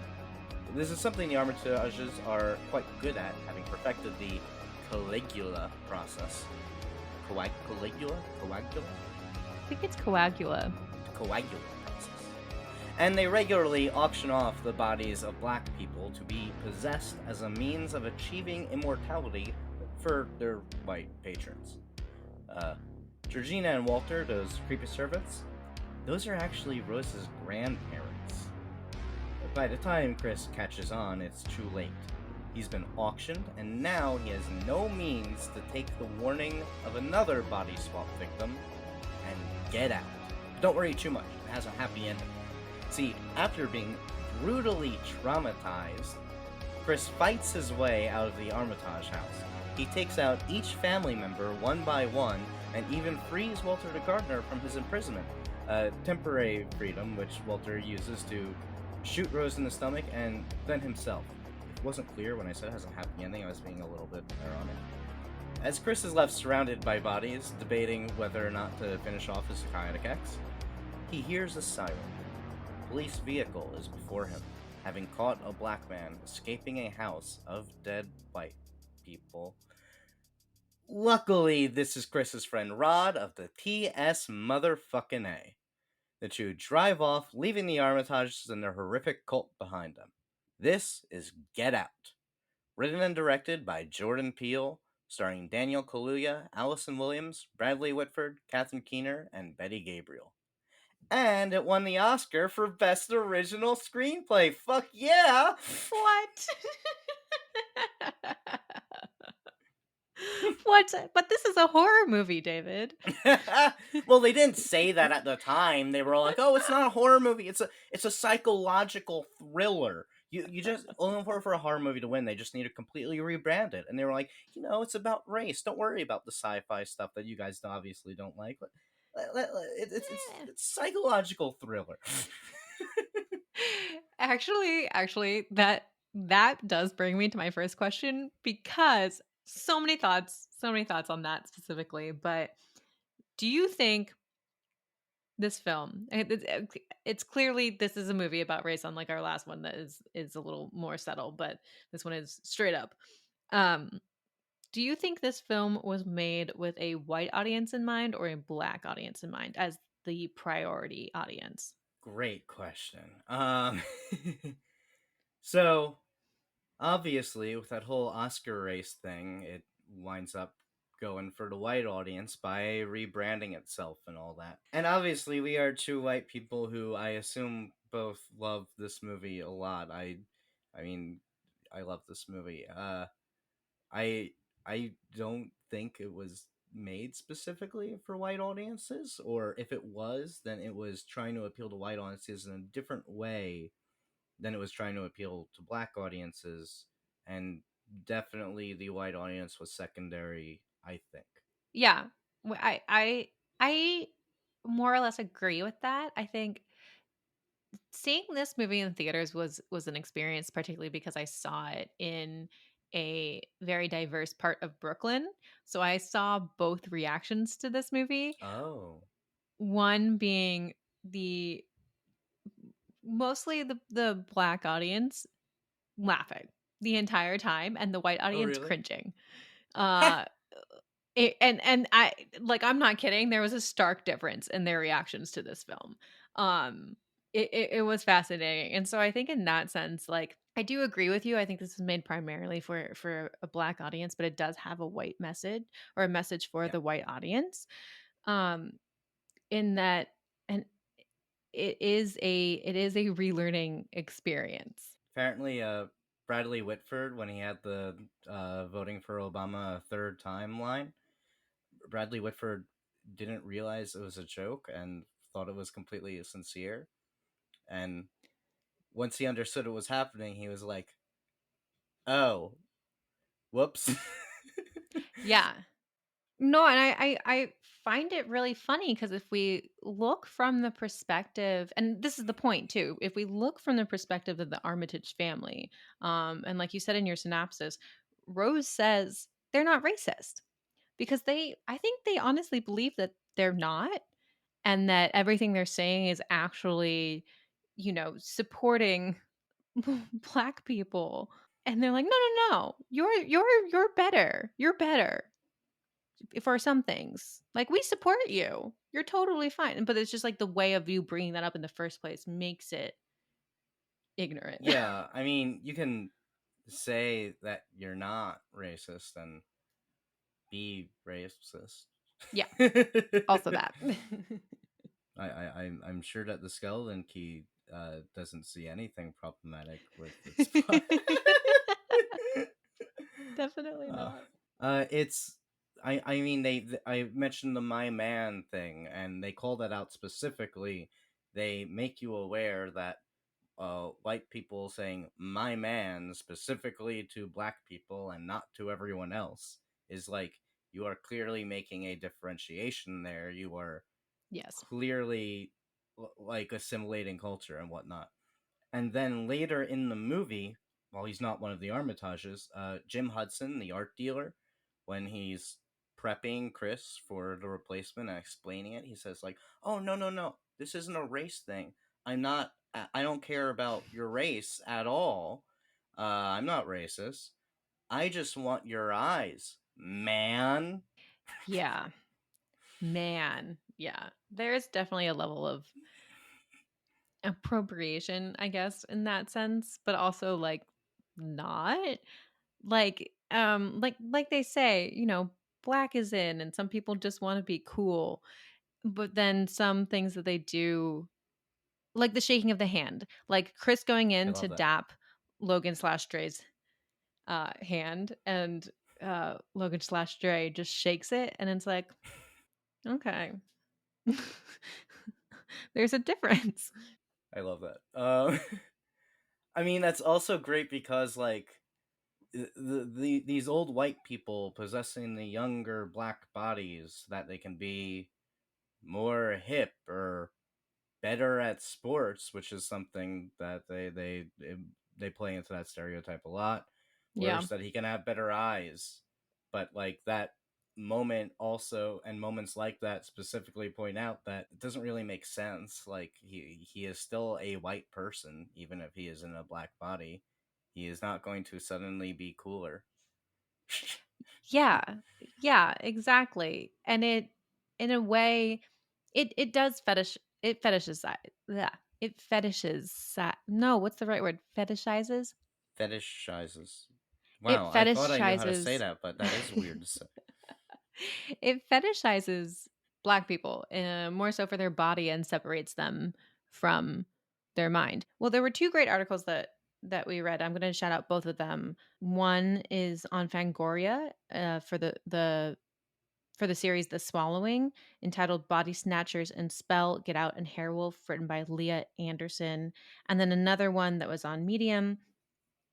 This is something the Armitages are quite good at, having perfected the Caligula process. Caligula? Coagula? I think it's coagula. Coagula process. And they regularly auction off the bodies of black people to be possessed as a means of achieving immortality for their white patrons. Georgina and Walter, those creepy servants, those are actually Rose's grandparents. By the time Chris catches on, it's too late. He's been auctioned, and now he has no means to take the warning of another body swap victim and get out. But don't worry too much, it has a happy ending. See, after being brutally traumatized, Chris fights his way out of the Armitage house. He takes out each family member one by one, and even frees Walter the Gardener from his imprisonment. Temporary freedom, which Walter uses to shoot Rose in the stomach and then himself. If it wasn't clear when I said it has a happy ending, I was being a little bit ironic. As Chris is left surrounded by bodies, debating whether or not to finish off his psychotic ex, he hears a siren. A police vehicle is before him, having caught a black man escaping a house of dead white people. Luckily, this is Chris's friend Rod of the TS motherfucking A. The two drive off, leaving the Armitages and their horrific cult behind them. This is Get Out. Written and directed by Jordan Peele, starring Daniel Kaluuya, Allison Williams, Bradley Whitford, Catherine Keener, and Betty Gabriel. And it won the Oscar for Best Original Screenplay. Fuck yeah! What? What? But this is a horror movie, David. Well, they didn't say that at the time. They were like, "Oh, it's not a horror movie. It's a psychological thriller." You just only for a horror movie to win, they just need to completely rebrand it. And they were like, it's about race. Don't worry about the sci-fi stuff that you guys obviously don't like. But it's psychological thriller. Actually, that does bring me to my first question, because so many thoughts on that specifically. But do you think this film, it's clearly, this is a movie about race, unlike our last one that is a little more subtle, but this one is straight up. Do you think this film was made with a white audience in mind or a black audience in mind as the priority audience? Great question. So obviously, with that whole Oscar race thing, it winds up going for the white audience by rebranding itself and all that. And obviously, we are two white people who I assume both love this movie a lot. I mean, I love this movie. I I don't think it was made specifically for white audiences, or if it was, then it was trying to appeal to white audiences in a different way than it was trying to appeal to black audiences, and definitely the white audience was secondary, I think. Yeah. I more or less agree with that. I think seeing this movie in theaters was an experience, particularly because I saw it in a very diverse part of Brooklyn. So I saw both reactions to this movie. Oh. One being the mostly the black audience laughing the entire time, and the white Oh, audience really? cringing. Uh and I, like, I'm not kidding, there was a stark difference in their reactions to this film. Um it was fascinating. And so I think in that sense, like, I do agree with you. I think this is made primarily for a black audience, but it does have a white message, or a message for Yeah. the white audience. Um in that, and it is a relearning experience. Apparently, Bradley Whitford, when he had the voting for Obama a third time line, Bradley Whitford didn't realize it was a joke and thought it was completely sincere. And once he understood what was happening, he was like, "Oh, whoops." Yeah. No, and I find it really funny because if we look from the perspective, and this is the point too, if we look from the perspective of the Armitage family, and like you said in your synopsis, Rose says they're not racist because I think they honestly believe that they're not, and that everything they're saying is actually, supporting black people. And they're like, no, no, no, you're better. You're better for some things. Like, we support you. You're totally fine. But it's just like the way of you bringing that up in the first place makes it ignorant. Yeah, I mean, you can say that you're not racist and be racist. Yeah, also that. I'm sure that the skeleton key doesn't see anything problematic with its plot. Definitely uh, not. it's I mean I mentioned the my man thing, and they call that out specifically. They make you aware that white people saying my man specifically to black people and not to everyone else is like, you are clearly making a differentiation there. You are Yes. clearly like assimilating culture and whatnot. And then later in the movie, while he's not one of the Armitages, Jim Hudson, the art dealer, when he's prepping Chris for the replacement and explaining it, he says like, "Oh, no, no, no, this isn't a race thing. I'm not. I don't care about your race at all. I'm not racist. I just want your eyes, man." Yeah. Man. Yeah. There's definitely a level of appropriation, I guess, in that sense, but also like not. Like they say, black is in and some people just want to be cool. But then some things that they do, like the shaking of the hand, like Chris going I in to love that. dap Logan/Dre's hand, and Logan/Dre just shakes it, and it's like, okay. There's a difference. I love that. I mean, that's also great because like these old white people possessing the younger black bodies that they can be more hip or better at sports, which is something that they play into that stereotype a lot. Yeah. Whereas that he can have better eyes, but like that moment also, and moments like that specifically point out that it doesn't really make sense. Like he is still a white person even if he is in a black body. He is not going to suddenly be cooler. Yeah. Yeah, exactly. And it, in a way, it does it fetishes yeah. It fetishes no, what's the right word? Fetishizes? Fetishizes. It Wow, I thought I knew how to say fetishizes that, but that is weird to say. it fetishizes black people, more so for their body, and separates them from their mind. Well, there were two great articles that we read. I'm going to shout out both of them. One is on Fangoria, for the series The Swallowing, entitled Body Snatchers and Spell, Get Out, and Hairwolf, written by Leah Anderson. And then another one that was on Medium,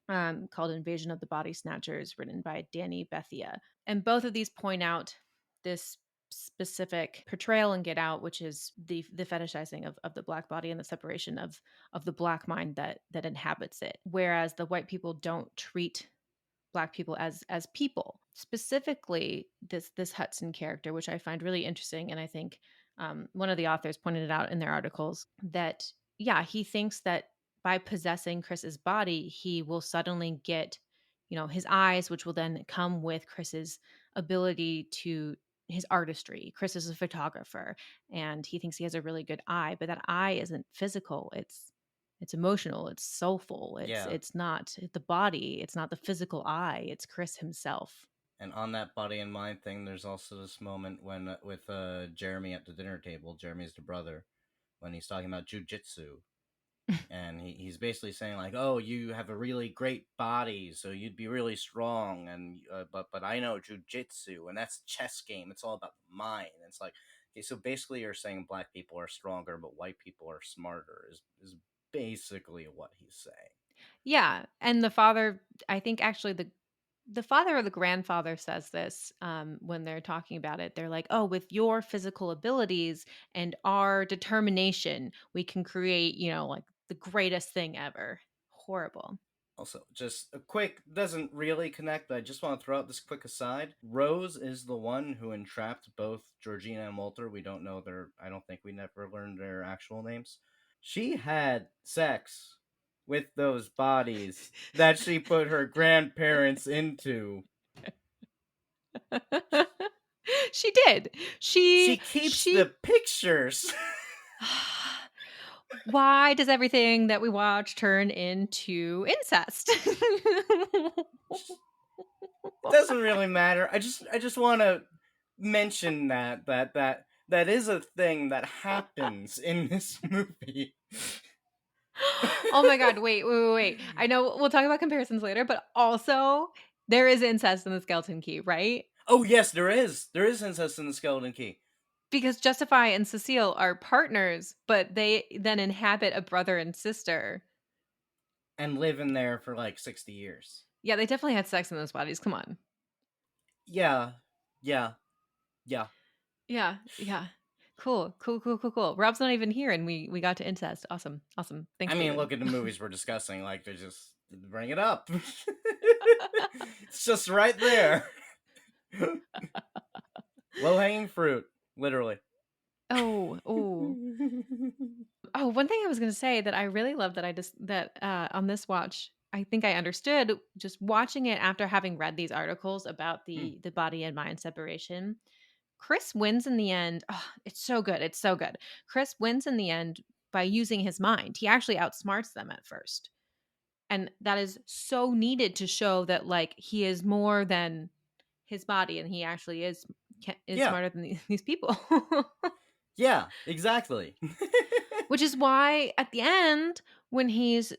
called Invasion of the Body Snatchers, written by Danny Bethia. And both of these point out this specific portrayal in Get Out, which is the fetishizing of the black body and the separation of the black mind that inhabits it. Whereas the white people don't treat black people as people. Specifically, this Hudson character, which I find really interesting, and I think, one of the authors pointed it out in their articles, that yeah, he thinks that by possessing Chris's body, he will suddenly get, his eyes, which will then come with Chris's ability to his artistry. Chris is a photographer, and he thinks he has a really good eye, but that eye isn't physical. It's emotional, it's soulful, it's Yeah, it's not the body, it's not the physical eye, it's Chris himself. and on that body and mind thing, there's also this moment when with Jeremy at the dinner table. Jeremy's the brother, when he's talking about jujitsu, and he's basically saying like, "Oh, you have a really great body, so you'd be really strong." And but I know jujitsu, and that's a chess game. It's all about the mind. And it's like, okay, so basically you're saying black people are stronger, but white people are smarter. Is basically what he's saying. Yeah, and the father, I think actually the father or the grandfather says this when they're talking about it. They're like, "Oh, with your physical abilities and our determination, we can create, like the greatest thing ever." Horrible. Also, just a quick, doesn't really connect, but I just want to throw out this quick aside. Rose is the one who entrapped both Georgina and Walter. We don't know I don't think we never learned their actual names. She had sex with those bodies that she put her grandparents into. She did. She She keeps she the pictures. Why does everything that we watch turn into incest? It doesn't really matter. I just want to mention that is a thing that happens in this movie. Oh my god, wait. I know we'll talk about comparisons later, but also there is incest in the Skeleton Key, right? Oh yes, there is. There is incest in the Skeleton Key, Because Justify and Cecile are partners, but they then inhabit a brother and sister. and live in there for like 60 years. Yeah, they definitely had sex in those bodies. Come on. Yeah, yeah, yeah. Yeah. Cool. Rob's not even here, and we got to incest. Awesome. I Thanks, mean, David. look at the movies we're discussing. Like they just bring it up. It's just right there. Low hanging fruit, literally. Oh. Oh, one thing I was gonna say that I really love that I just that on this watch, I think I understood just watching it after having read these articles about Mm, the body and mind separation. Chris wins in the end. Oh, it's so good. It's so good. Chris wins in the end by using his mind. He actually outsmarts them at first. And that is so needed to show that like he is more than his body and he actually is yeah, smarter than these people. yeah, exactly. Which is why at the end when he's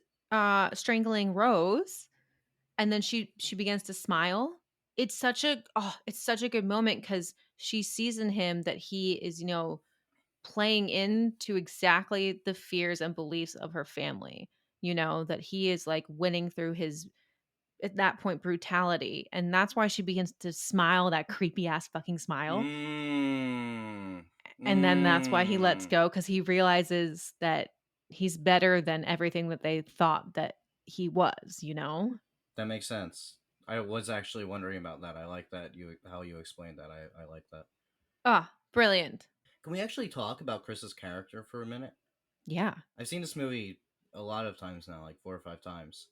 strangling Rose and then she begins to smile, it's such a good moment cuz she sees in him that he is, playing into exactly the fears and beliefs of her family. That he is like winning through his at that point brutality, and that's why she begins to smile that creepy ass fucking smile. Mmm. And then that's why he lets Mmm. go, because he realizes that he's better than everything that they thought that he was. That makes sense. I was actually wondering about that. I like that you how you explained that. I like that. Ah, brilliant. Can we actually talk about Chris's character for a minute? Yeah. I've seen this movie a lot of times now, like 4 or 5 times.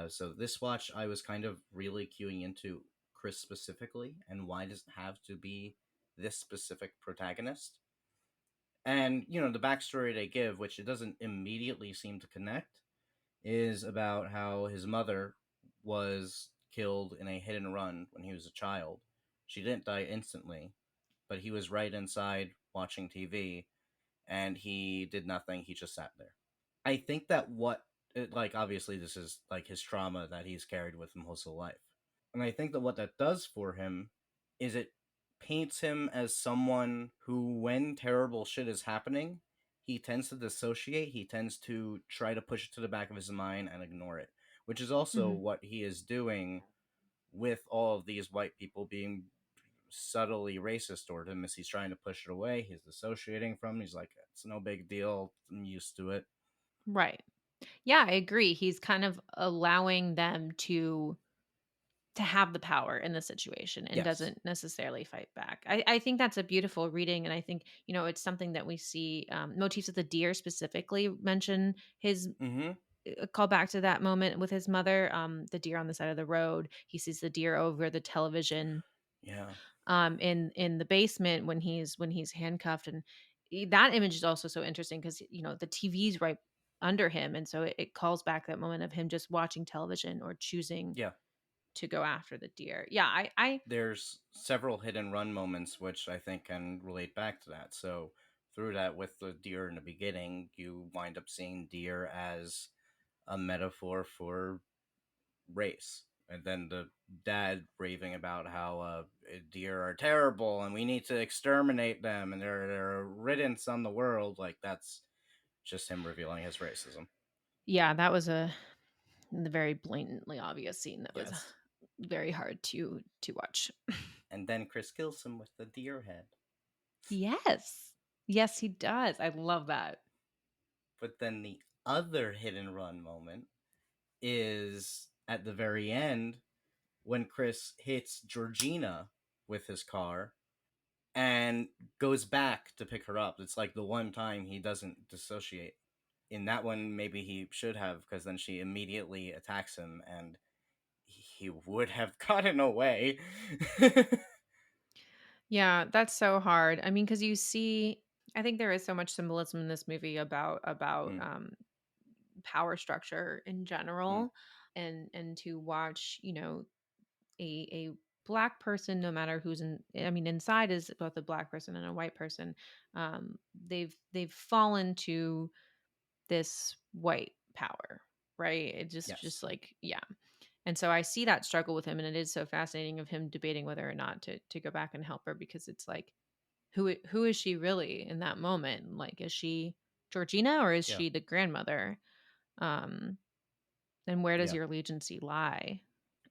So this watch, I was kind of really queuing into Chris specifically, and why does it have to be this specific protagonist? And the backstory they give, which it doesn't immediately seem to connect, is about how his mother was killed in a hit and run when he was a child. She didn't die instantly, but he was right inside watching TV, and he did nothing. He just sat there. I think that like obviously this is like his trauma that he's carried with him most of life. And I think that what that does for him is it paints him as someone who, when terrible shit is happening, he tends to dissociate. He tends to try to push it to the back of his mind and ignore it, which is also Mhm. what he is doing with all of these white people being subtly racist toward him. As he's trying to push it away, he's dissociating from it. He's like, it's no big deal. I'm used to it. Right. Yeah, I agree. He's kind of allowing them to have the power in the situation and Yes. doesn't necessarily fight back. I think that's a beautiful reading. And I think, it's something that we see motifs of the deer specifically mention his Mm-hmm. call back to that moment with his mother, the deer on the side of the road. He sees the deer over the television Yeah. in the basement when he's handcuffed. And that image is also so interesting because the TV's right under him. And so it calls back that moment of him just watching television or choosing Yeah. to go after the deer. Yeah, I There's several hit and run moments which I think can relate back to that. So through that, with the deer in the beginning, you wind up seeing deer as a metaphor for race. And then the dad raving about how deer are terrible and we need to exterminate them and they're a riddance on the world. Like that's just him revealing his racism. yeah, that was the very blatantly obvious scene that was Yes. very hard to watch. And then Chris kills him with the deer head. Yes. Yes, he does. I love that. But then the other hit and run moment is at the very end when Chris hits Georgina with his car and goes back to pick her up. It's like the one time he doesn't dissociate. In that one, maybe he should have, because then she immediately attacks him and he would have gotten away. Yeah, that's so hard. I mean, because you see, I think there is so much symbolism in this movie about Mm, power structure in mm, general, and to watch, a black person, no matter who's in, I mean, inside is both a black person and a white person. They've fallen to this white power, right? It just yes. like, yeah. And so I see that struggle with him, and it is so fascinating of him debating whether or not to go back and help her, because it's like, who is she really in that moment? Like, is she Georgina, or is Yeah. she the grandmother? Um, and where does Yeah. your allegiance lie?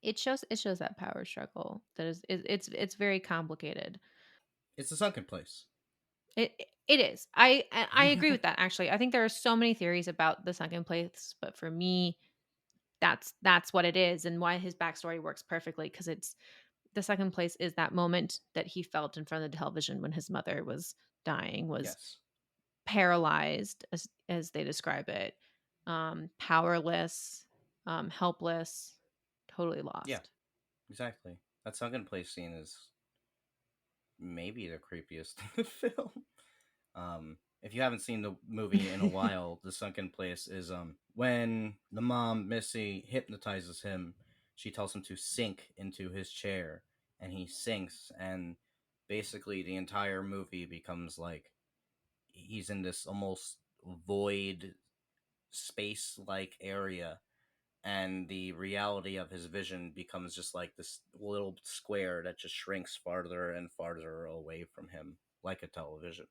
It shows that power struggle that it's very complicated. It's a sunken place. It is. I agree with that, actually. I think there are so many theories about the sunken place, but for me, that's what it is, and why his backstory works perfectly, because it's the second place is that moment that he felt in front of the television when his mother was dying, was Yes. paralyzed, as they describe it, powerless, helpless, totally Yeah, lost. exactly. That sunken place scene is maybe the creepiest in the film. If you haven't seen the movie in a while, the sunken place is when the mom Missy hypnotizes him, she tells him to sink into his chair, and he sinks, and basically the entire movie becomes like he's in this almost void space like area, and the reality of his vision becomes just like this little square that just shrinks farther and farther away from him like a television.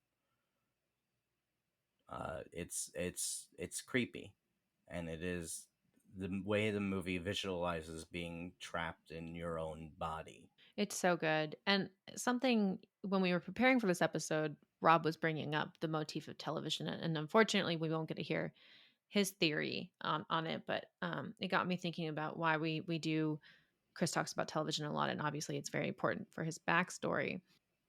It's creepy, and it is the way the movie visualizes being trapped in your own body. It's so good. And something, when we were preparing for this episode, Rob was bringing up the motif of television, and unfortunately, we won't get to hear his theory on it. But it got me thinking about why we do. Chris talks about television a lot, and obviously, it's very important for his backstory.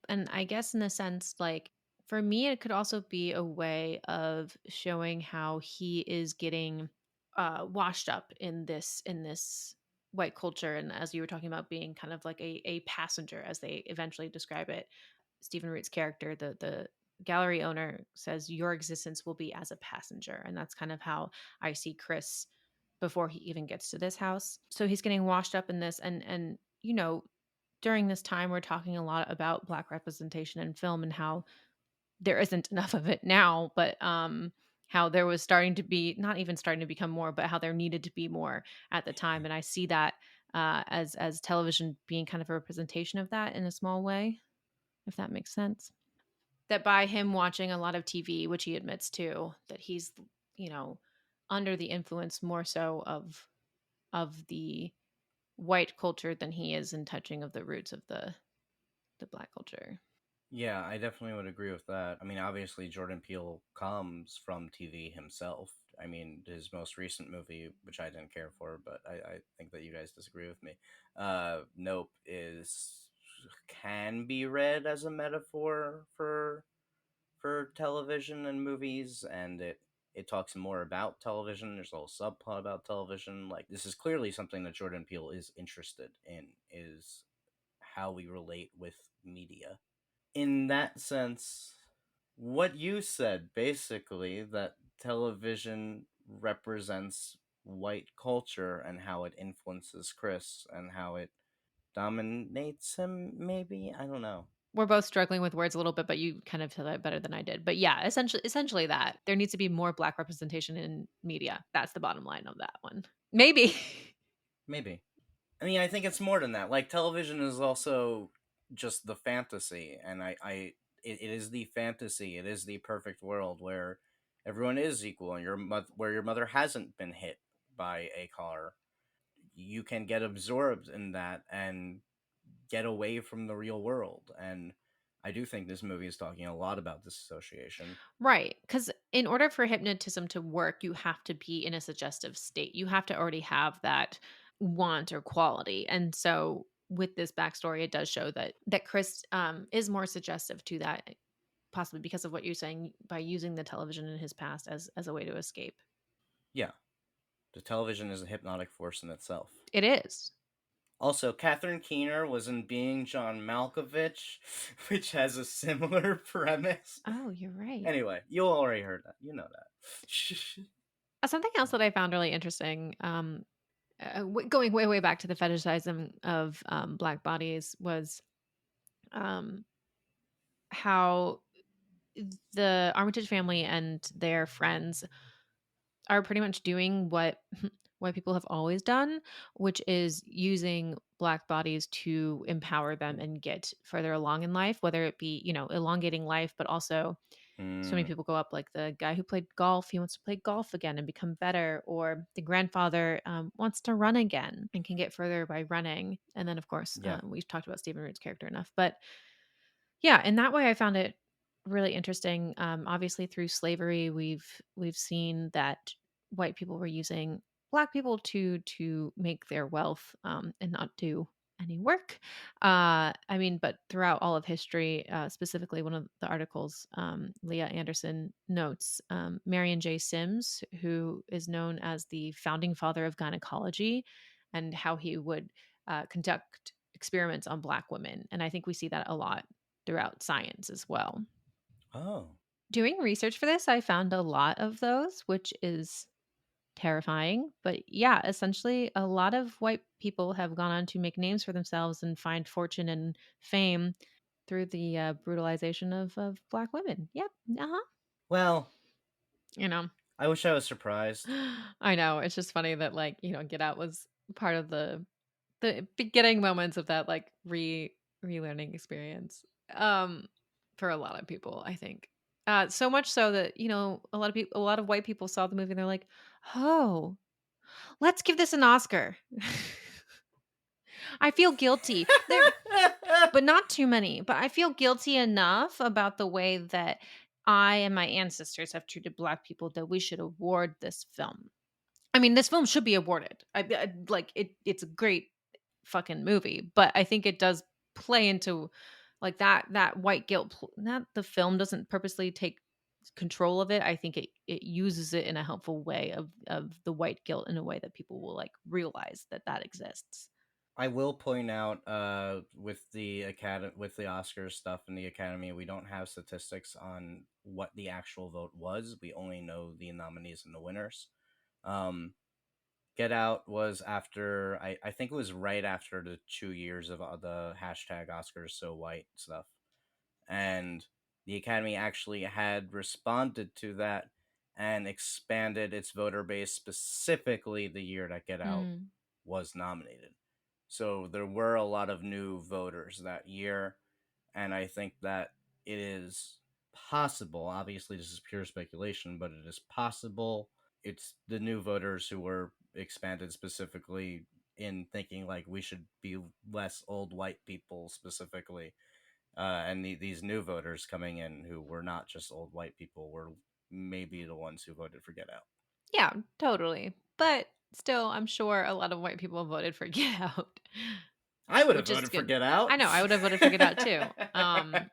And I guess in a sense, like, for me, it could also be a way of showing how he is getting washed up in this white culture. And as you were talking about, being kind of like a passenger, as they eventually describe it. Stephen Root's character, the gallery owner, says your existence will be as a passenger, and that's kind of how I see Chris before he even gets to this house. So he's getting washed up in this, and during this time, we're talking a lot about black representation in film, and how there isn't enough of it now, but how there was starting to be, not even starting to become more, but how there needed to be more at the time. And I see that as television being kind of a representation of that in a small way, if that makes sense. That by him watching a lot of TV, which he admits to, that he's, you know, under the influence more so of the white culture than he is in touching of the roots of the black culture. Yeah, I definitely would agree with that. I mean, obviously, Jordan Peele comes from TV himself. I mean, his most recent movie, which I didn't care for, but I think that you guys disagree with me. Nope is can be read as a metaphor for television and movies, and it talks more about television. There's a whole subplot about television. Like, this is clearly something that Jordan Peele is interested in, is how we relate with media. In that sense, what you said basically, that television represents white culture and how it influences Chris and how it dominates him, maybe? I don't know. We're both struggling with words a little bit, but you kind of said it better than I did. But yeah, essentially that there needs to be more black representation in media. That's the bottom line of that one. Maybe. Maybe. I mean, I think it's more than that. Like, television is also just the fantasy, and it is the fantasy. It is the perfect world where everyone is equal, and where your mother hasn't been hit by a car. you can get absorbed in that and get away from the real world. And I do think this movie is talking a lot about disassociation. Right. Because in order for hypnotism to work, you have to be in a suggestive state. You have to already have that want or quality. And so with this backstory, it does show that Chris is more suggestive to that, possibly because of what you're saying, by using the television in his past as a way to escape. Yeah, the television is a hypnotic force in itself. It is. Also, Catherine Keener was in Being John Malkovich, which has a similar premise. Oh, you're right. Anyway, you already heard that. You know that. Something else that I found really interesting, going way, way back to the fetishizing of Black bodies, was um, how the Armitage family and their friends are pretty much doing what white people have always done, which is using Black bodies to empower them and get further along in life, whether it be, elongating life, but also so many Mm, people go up, like the guy who played golf, he wants to play golf again and become better, or the grandfather wants to run again and can get further by running. And then, of course, yeah. we've talked about Stephen Root's character enough, but yeah, in that way, I found it really interesting. Obviously, through slavery, we've seen that white people were using Black people to make their wealth, and not do any work. But throughout all of history, specifically one of the articles, Leah Anderson notes Marion J. Sims, who is known as the founding father of gynecology, and how he would conduct experiments on Black women. And I think we see that a lot throughout science as well. Oh. Doing research for this, I found a lot of those, which is terrifying. But yeah, essentially, a lot of white people have gone on to make names for themselves and find fortune and fame through the brutalization of Black women. Yep. Uh huh. Well, You know, I wish I was surprised. I know. It's just funny that, like, Get Out was part of the beginning moments of that, like, relearning experience, um, for a lot of people, I think. So much so that, a lot of white people saw the movie and they're like, "Oh, let's give this an Oscar." I feel guilty. But not too many, but I feel guilty enough about the way that I and my ancestors have treated Black people that we should award this film. I mean, this film should be awarded. Like, it's a great fucking movie, but I think it does play into, like, that white guilt. Not the film doesn't purposely take control of it. I think it uses it in a helpful way of the white guilt, in a way that people will, like, realize that exists. I will point out, with the with the Oscars stuff and the Academy, we don't have statistics on what the actual vote was. We only know the nominees and the winners. Um, Get Out was after, I think it was right after the 2 years of the hashtag Oscars so white stuff, and the Academy actually had responded to that and expanded its voter base specifically the year that Get Out Mm. was nominated. So there were a lot of new voters that year, and I think that it is possible. Obviously, this is pure speculation, but it is possible it's the new voters who were expanded specifically in thinking like we should be less old white people specifically, and these new voters coming in who were not just old white people were maybe the ones who voted for Get Out. Yeah, totally. But still, I'm sure a lot of white people voted for Get Out, I would have which is voted for good. Get I Out. know, I would have voted for Get Out too.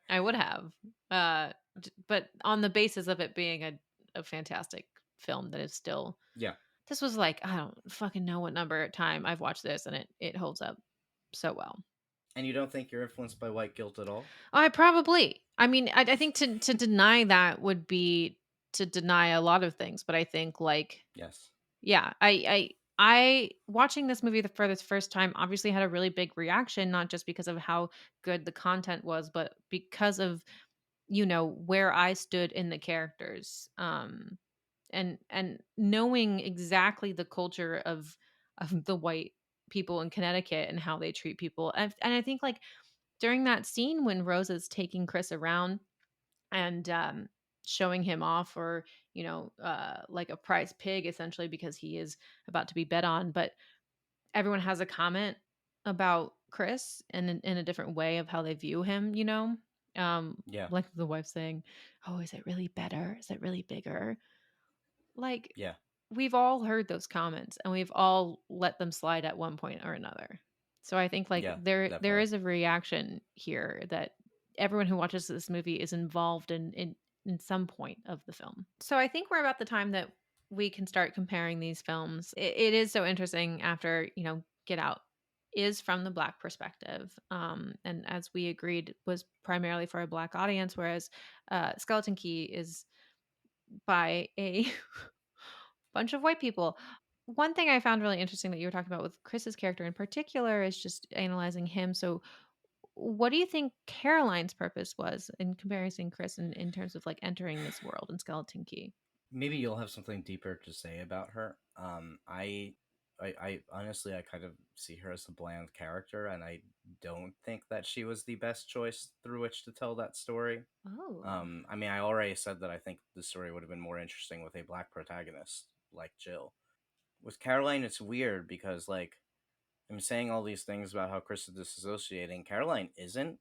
I would have. But on the basis of it being a fantastic film that is still, Yeah. this was, like, I don't fucking know what number time I've watched this, and it holds up so well. And you don't think you're influenced by white guilt at all? I mean, I think to deny that would be to deny a lot of things, but I think, like, Yes. yeah, I watching this movie for the first time obviously had a really big reaction, not just because of how good the content was, but because of, where I stood in the characters. And knowing exactly the culture of the white people in Connecticut and how they treat people. And I think, like, during that scene when Rose is taking Chris around and showing him off, or like a prize pig, essentially, because he is about to be bet on. But everyone has a comment about Chris in a different way of how they view him, you know? Um, Yeah, like the wife saying, "Oh, is it really better? Is it really bigger?" Like, yeah, we've all heard those comments and we've all let them slide at one point or another. So I think like yeah, there definitely. is a reaction here that everyone who watches this movie is involved in some point of the film. So I think we're about the time that we can start comparing these films. It is so interesting after, Get Out is from the black perspective. And as we agreed was primarily for a black audience, whereas Skeleton Key is by a bunch of white people. One thing I found really interesting that you were talking about with Chris's character in particular is just analyzing him. So, what do you think Caroline's purpose was in comparison Chris in terms of like entering this world in Skeleton Key? Maybe you'll have something deeper to say about her. I honestly, I kind of see her as a bland character, and I don't think that she was the best choice through which to tell that story. Oh. I mean, I already said that I think the story would have been more interesting with a black protagonist like Jill. With Caroline, it's weird because like I'm saying all these things about how Chris is disassociating. Caroline isn't.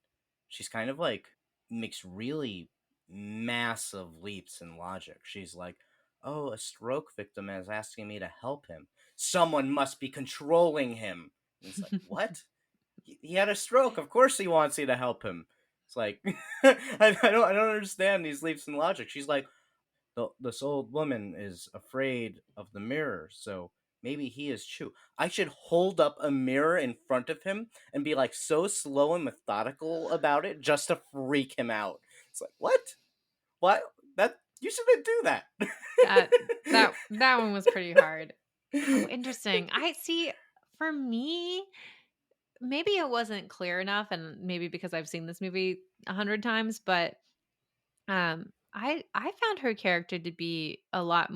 She's kind of like makes really massive leaps in logic. She's like, oh, a stroke victim is asking me to help him. Someone must be controlling him. And it's like, what? He had a stroke. Of course he wants you to help him. It's like I don't understand these leaps in logic. She's like, this old woman is afraid of the mirror, so maybe he is true. I should hold up a mirror in front of him and be like so slow and methodical about it just to freak him out. It's like, what? What? That you shouldn't do that. That one was pretty hard. Oh, interesting. I see. For me, maybe it wasn't clear enough, and maybe because I've seen this movie 100 times, but I found her character to be a lot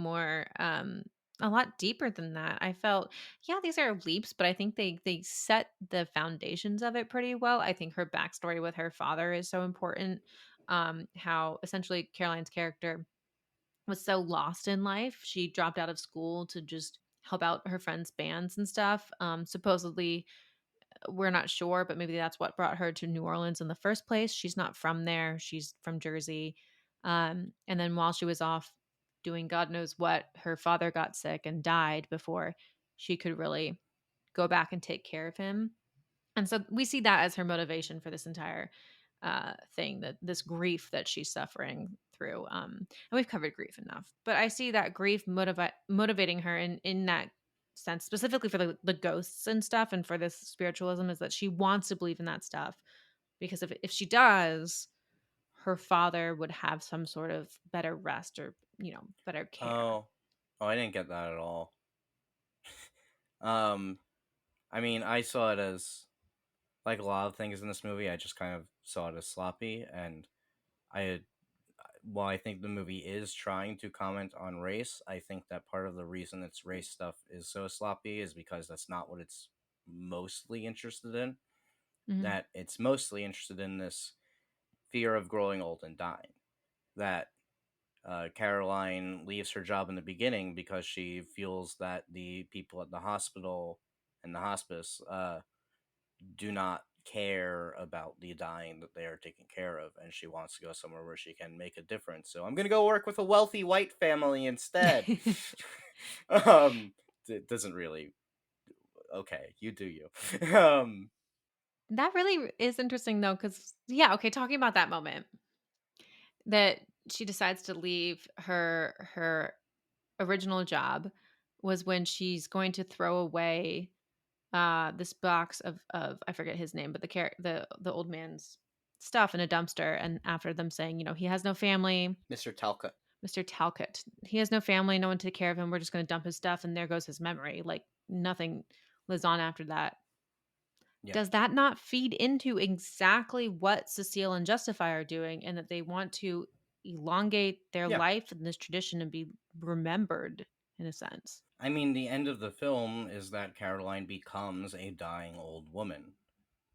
deeper than that. I felt, yeah, these are leaps, but I think they set the foundations of it pretty well. I think her backstory with her father is so important. How essentially Caroline's character was so lost in life, she dropped out of school to just help out her friends' bands and stuff. Supposedly we're not sure, but maybe that's what brought her to New Orleans in the first place. She's not from there. She's from Jersey. And then while she was off doing God knows what, her father got sick and died before she could really go back and take care of him. And so we see that as her motivation for this entire thing, that this grief that she's suffering through. And we've covered grief enough, but I see that grief motivating her in that sense, specifically for the ghosts and stuff, and for this spiritualism, is that she wants to believe in that stuff because if she does, her father would have some sort of better rest or better care. Oh, oh, I didn't get that at all. Um, I mean, I saw it as like a lot of things in this movie. I just kind of saw it as sloppy, and I while I think the movie is trying to comment on race, I think that part of the reason its race stuff is so sloppy is because that's not what it's mostly interested in. Hmm. That it's mostly interested in this fear of growing old and dying. That Caroline leaves her job in the beginning because she feels that the people at the hospital and the hospice do not care about the dying that they are taking care of, and she wants to go somewhere where she can make a difference. So I'm gonna go work with a wealthy white family instead. It doesn't really. Okay, you do you. That really is interesting though, because yeah, okay, talking about that moment that she decides to leave her original job was when she's going to throw away this box of I forget his name, but the old man's stuff in a dumpster, and after them saying, he has no family, Mr. Talcott. Mr. Talcott. He has no family, no one to take care of him. We're just going to dump his stuff, and there goes his memory. Like nothing lives on after that. Yeah, Does that not feed into exactly what Cecile and Justify are doing, and that they want to elongate their yeah. life in this tradition and be remembered in a sense? I mean, the end of the film is that Caroline becomes a dying old woman.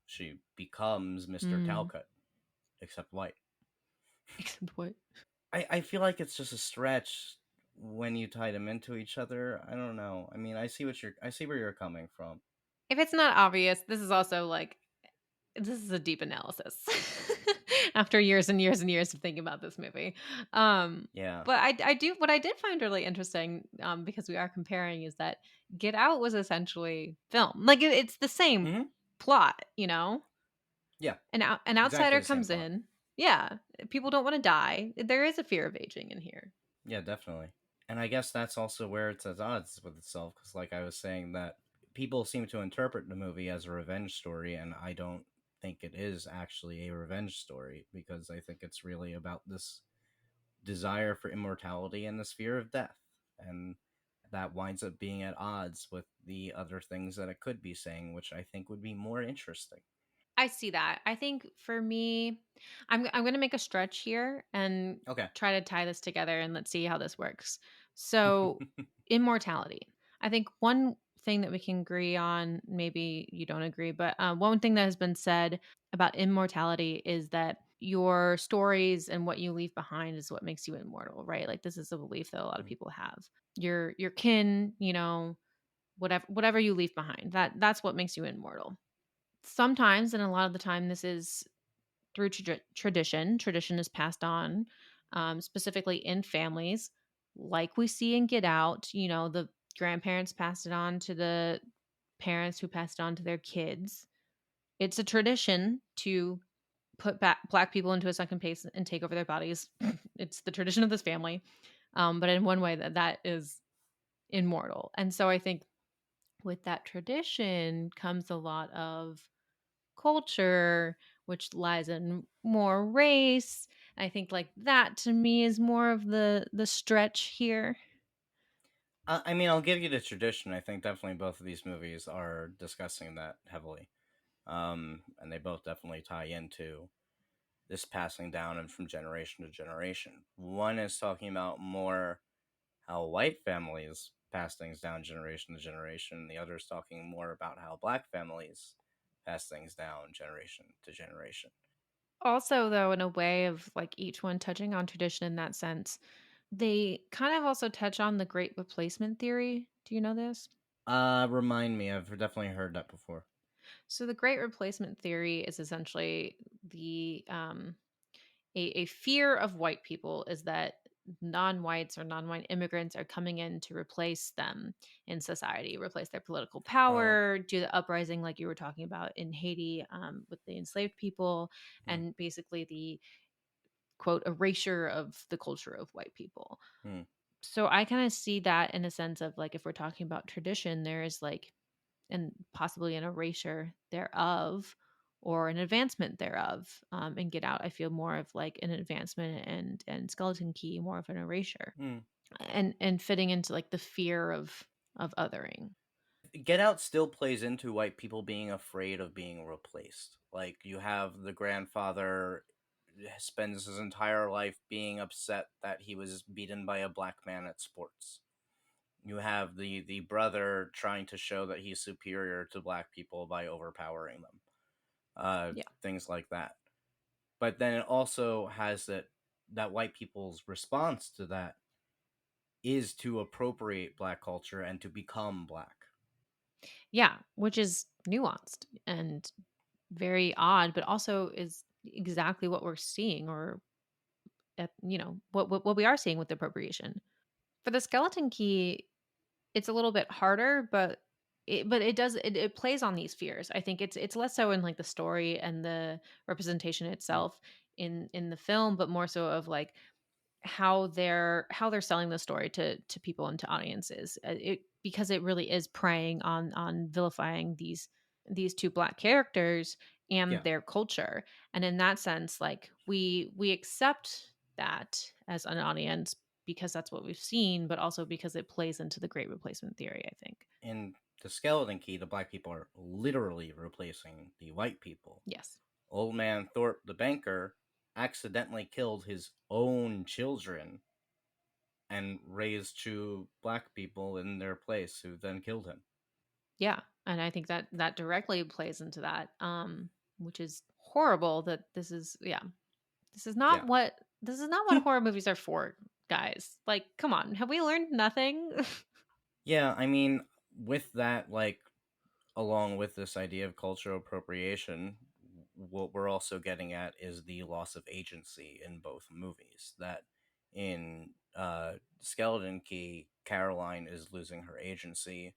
She becomes Mr. Mm. Talcott, except white. Except what? I feel like it's just a stretch when you tie them into each other. I don't know. I mean, I see where you're coming from. If it's not obvious, this is also like this is a deep analysis after years and years and years of thinking about this movie. Um, Yeah. but I do what I did find really interesting, because we are comparing, is that Get Out was essentially film. Like it's the same Hmm. plot, you know. Yeah. An Exactly outsider the same comes plot. in. Yeah, people don't want to die. There is a fear of aging in here. Yeah, definitely. And I guess that's also where it's at odds with itself, because, like I was saying, that people seem to interpret the movie as a revenge story, and I don't think it is actually a revenge story, because I think it's really about this desire for immortality and this fear of death. And that winds up being at odds with the other things that it could be saying, which I think would be more interesting. I see that. I think for me, I'm going to make a stretch here and Okay. try to tie this together, and let's see how this works. So, immortality. I think one thing that we can agree on, maybe you don't agree, but one thing that has been said about immortality is that your stories and what you leave behind is what makes you immortal, right? Like this is a belief that a lot of people have. Your kin, you know, whatever you leave behind, that's what makes you immortal. Sometimes, and a lot of the time, this is through tradition. Tradition is passed on, specifically in families, like we see in Get Out. You know, the grandparents passed it on to the parents who passed it on to their kids. It's a tradition to put black people into a second place and take over their bodies. It's the tradition of this family, but in one way that is immortal. And so I think with that tradition comes a lot of culture, which lies in more race. I think like that to me is more of the stretch here. I mean, I'll give you the tradition. I think definitely both of these movies are discussing that heavily. And they both definitely tie into this passing down and from generation to generation. One is talking about more how white families pass things down generation to generation. The other is talking more about how black families pass things down generation to generation. Also, though, in a way of like each one touching on tradition in that sense, they kind of also touch on the great replacement theory. Do you know this? Remind me, I've definitely heard that before. So the great replacement theory is essentially the a fear of white people is that non-whites or non-white immigrants are coming in to replace them in society, replace their political Oh, okay. power, do the uprising like you were talking about in Haiti, with the enslaved people, Hmm. and basically the quote erasure of the culture of white people. Hmm. So I kind of see that in a sense of like if we're talking about tradition, there is like and possibly an erasure thereof or an advancement thereof. And Get Out, I feel more of like an advancement, and Skeleton Key more of an erasure, Hmm. and fitting into like the fear of othering. Get Out still plays into white people being afraid of being replaced. Like, you have the grandfather spends his entire life being upset that he was beaten by a black man at sports. You have the brother trying to show that he's superior to black people by overpowering them. Yeah. Things like that. But then it also has that white people's response to that is to appropriate black culture and to become black. Yeah, which is nuanced and very odd, but also is exactly what we're seeing, or what we are seeing with appropriation. For the Skeleton Key, it's a little bit harder, but it plays on these fears. I think it's less so in like the story and the representation Mm. itself in the film, but more so of like how they're selling the story to people and to audiences. Because it really is preying on vilifying these two black characters and Yeah. their culture. And in that sense, like we accept that as an audience because that's what we've seen, but also because it plays into the great replacement theory, I think. In the Skeleton Key, the black people are literally replacing the white people. Yes. Old man Thorpe, the banker, accidentally killed his own children and raised two black people in their place who then killed him. Yeah. And I think that that directly plays into that, which is horrible that this is, yeah. Yeah. This is not what horror movies are for, guys. Like, come on. Have we learned nothing? Yeah, I mean, with that, like, along with this idea of cultural appropriation, what we're also getting at is the loss of agency in both movies. That in Skeleton Key, Caroline is losing her agency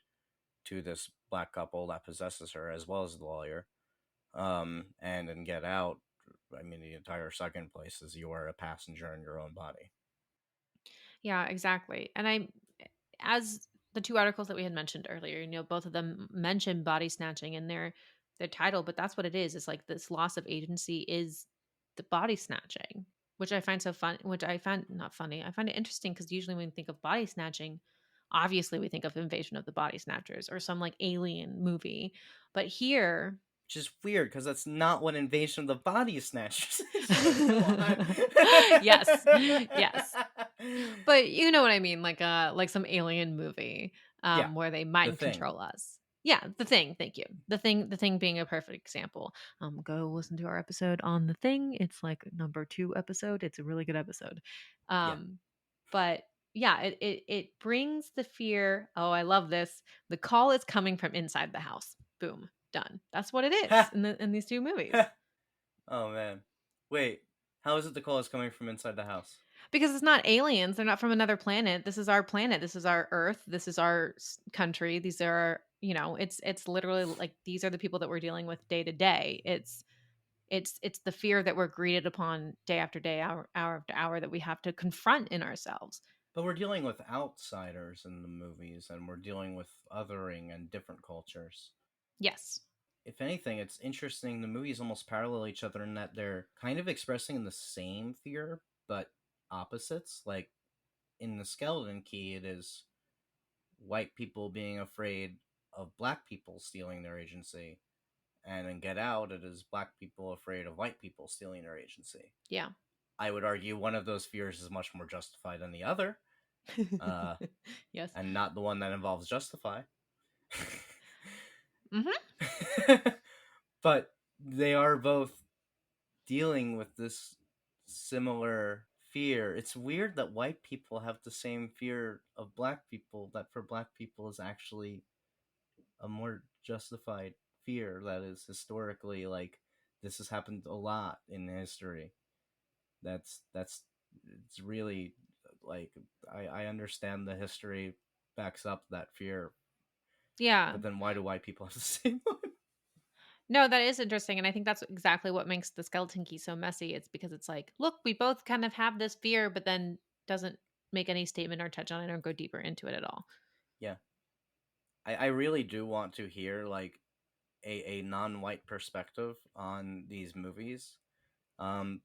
to this black couple that possesses her, as well as the lawyer. And in Get Out, I mean, the entire second place is you are a passenger in your own body. Yeah, exactly. And as the two articles that we had mentioned earlier, both of them mention body snatching in their title, but that's what it is. It's like this loss of agency is the body snatching, which I find so fun, which I find not funny. I find it interesting because usually when we think of body snatching, obviously we think of Invasion of the Body Snatchers or some like alien movie. But here, Which is weird because that's not what Invasion of the Body Snatchers is. But go on. yes, yes. But you know what I mean, like some alien movie, Yeah, where they the mind thing. control us. Yeah, The Thing, thank you. The Thing being a perfect example. Go listen to our episode on The Thing. It's like number 2 episode. It's a really good episode. Yeah. Um, but yeah, it brings the fear. Oh, I love this. The call is coming from inside the house. Boom, done. That's what it is Ha! in these 2 movies. Ha! Oh man. Wait, how is it the call is coming from inside the house? Because it's not aliens, they're not from another planet. This is our planet. This is our Earth. This is our country. These are our, it's literally like these are the people that we're dealing with day to day. It's the fear that we're greeted upon day after day, hour after hour that we have to confront in ourselves. But we're dealing with outsiders in the movies, and we're dealing with othering and different cultures. Yes. If anything, it's interesting. The movies almost parallel each other in that they're kind of expressing the same fear, but opposites. Like in the Skeleton Key, it is white people being afraid of black people stealing their agency. And in Get Out, it is black people afraid of white people stealing their agency. Yeah. I would argue one of those fears is much more justified than the other, uh, Yes. and not the one that involves justify. Hmm. But they are both dealing with this similar fear. It's weird that white people have the same fear of black people, that for black people is actually a more justified fear that is historically like this has happened a lot in history. That's it's really like I understand the history backs up that fear, Yeah. but then why do white people have the same one? No, that is interesting, and I think that's exactly what makes the Skeleton Key so messy. It's because it's like, look, we both kind of have this fear, but then doesn't make any statement or touch on it or go deeper into it at all. Yeah. I really do want to hear like a non-white perspective on these movies.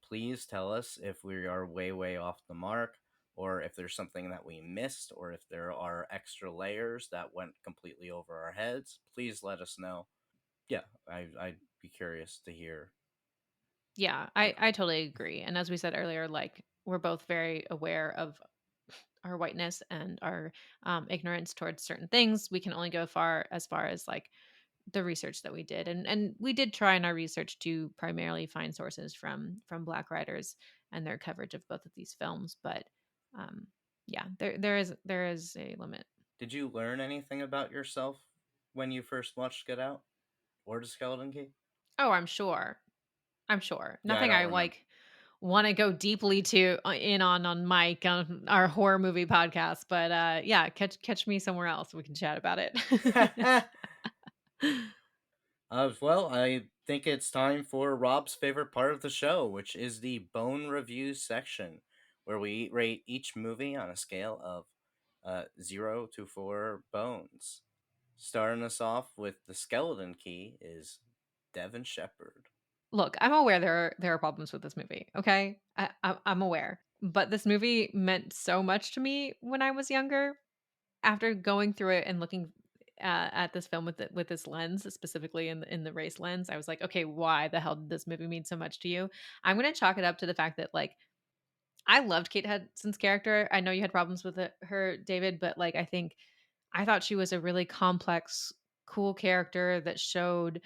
Please tell us if we are way off the mark, or if there's something that we missed, or if there are extra layers that went completely over our heads. Please let us know. Yeah, I'd be curious to hear. Yeah, Yeah, I totally agree. And as we said earlier, like we're both very aware of our whiteness and our ignorance towards certain things. We can only go far as like the research that we did, and we did try in our research to primarily find sources from Black writers and their coverage of both of these films. But um, yeah, there is a limit. did you learn anything about yourself when you first watched Get Out or The Skeleton Key? Oh, I'm sure. I'm sure. Yeah, I Nothing don't I remember. like want to go deeply to in on Mike on our horror movie podcast, but yeah, catch me somewhere else. We can chat about it. Well, I think it's time for Rob's favorite part of the show, which is the bone review section, where we rate each movie on a scale of 0 to 4 bones. Starting us off with The Skeleton Key is Devin Shepard. Look, I'm aware there are problems with this movie. Okay, I'm aware, but this movie meant so much to me when I was younger. After going through it and looking at this film with this lens, specifically in the race lens, I was like, okay, why the hell did this movie mean so much to you? I'm gonna chalk it up to the fact that like I loved Kate Hudson's character. I know you had problems with her, David, but like I thought she was a really complex, cool character that showed,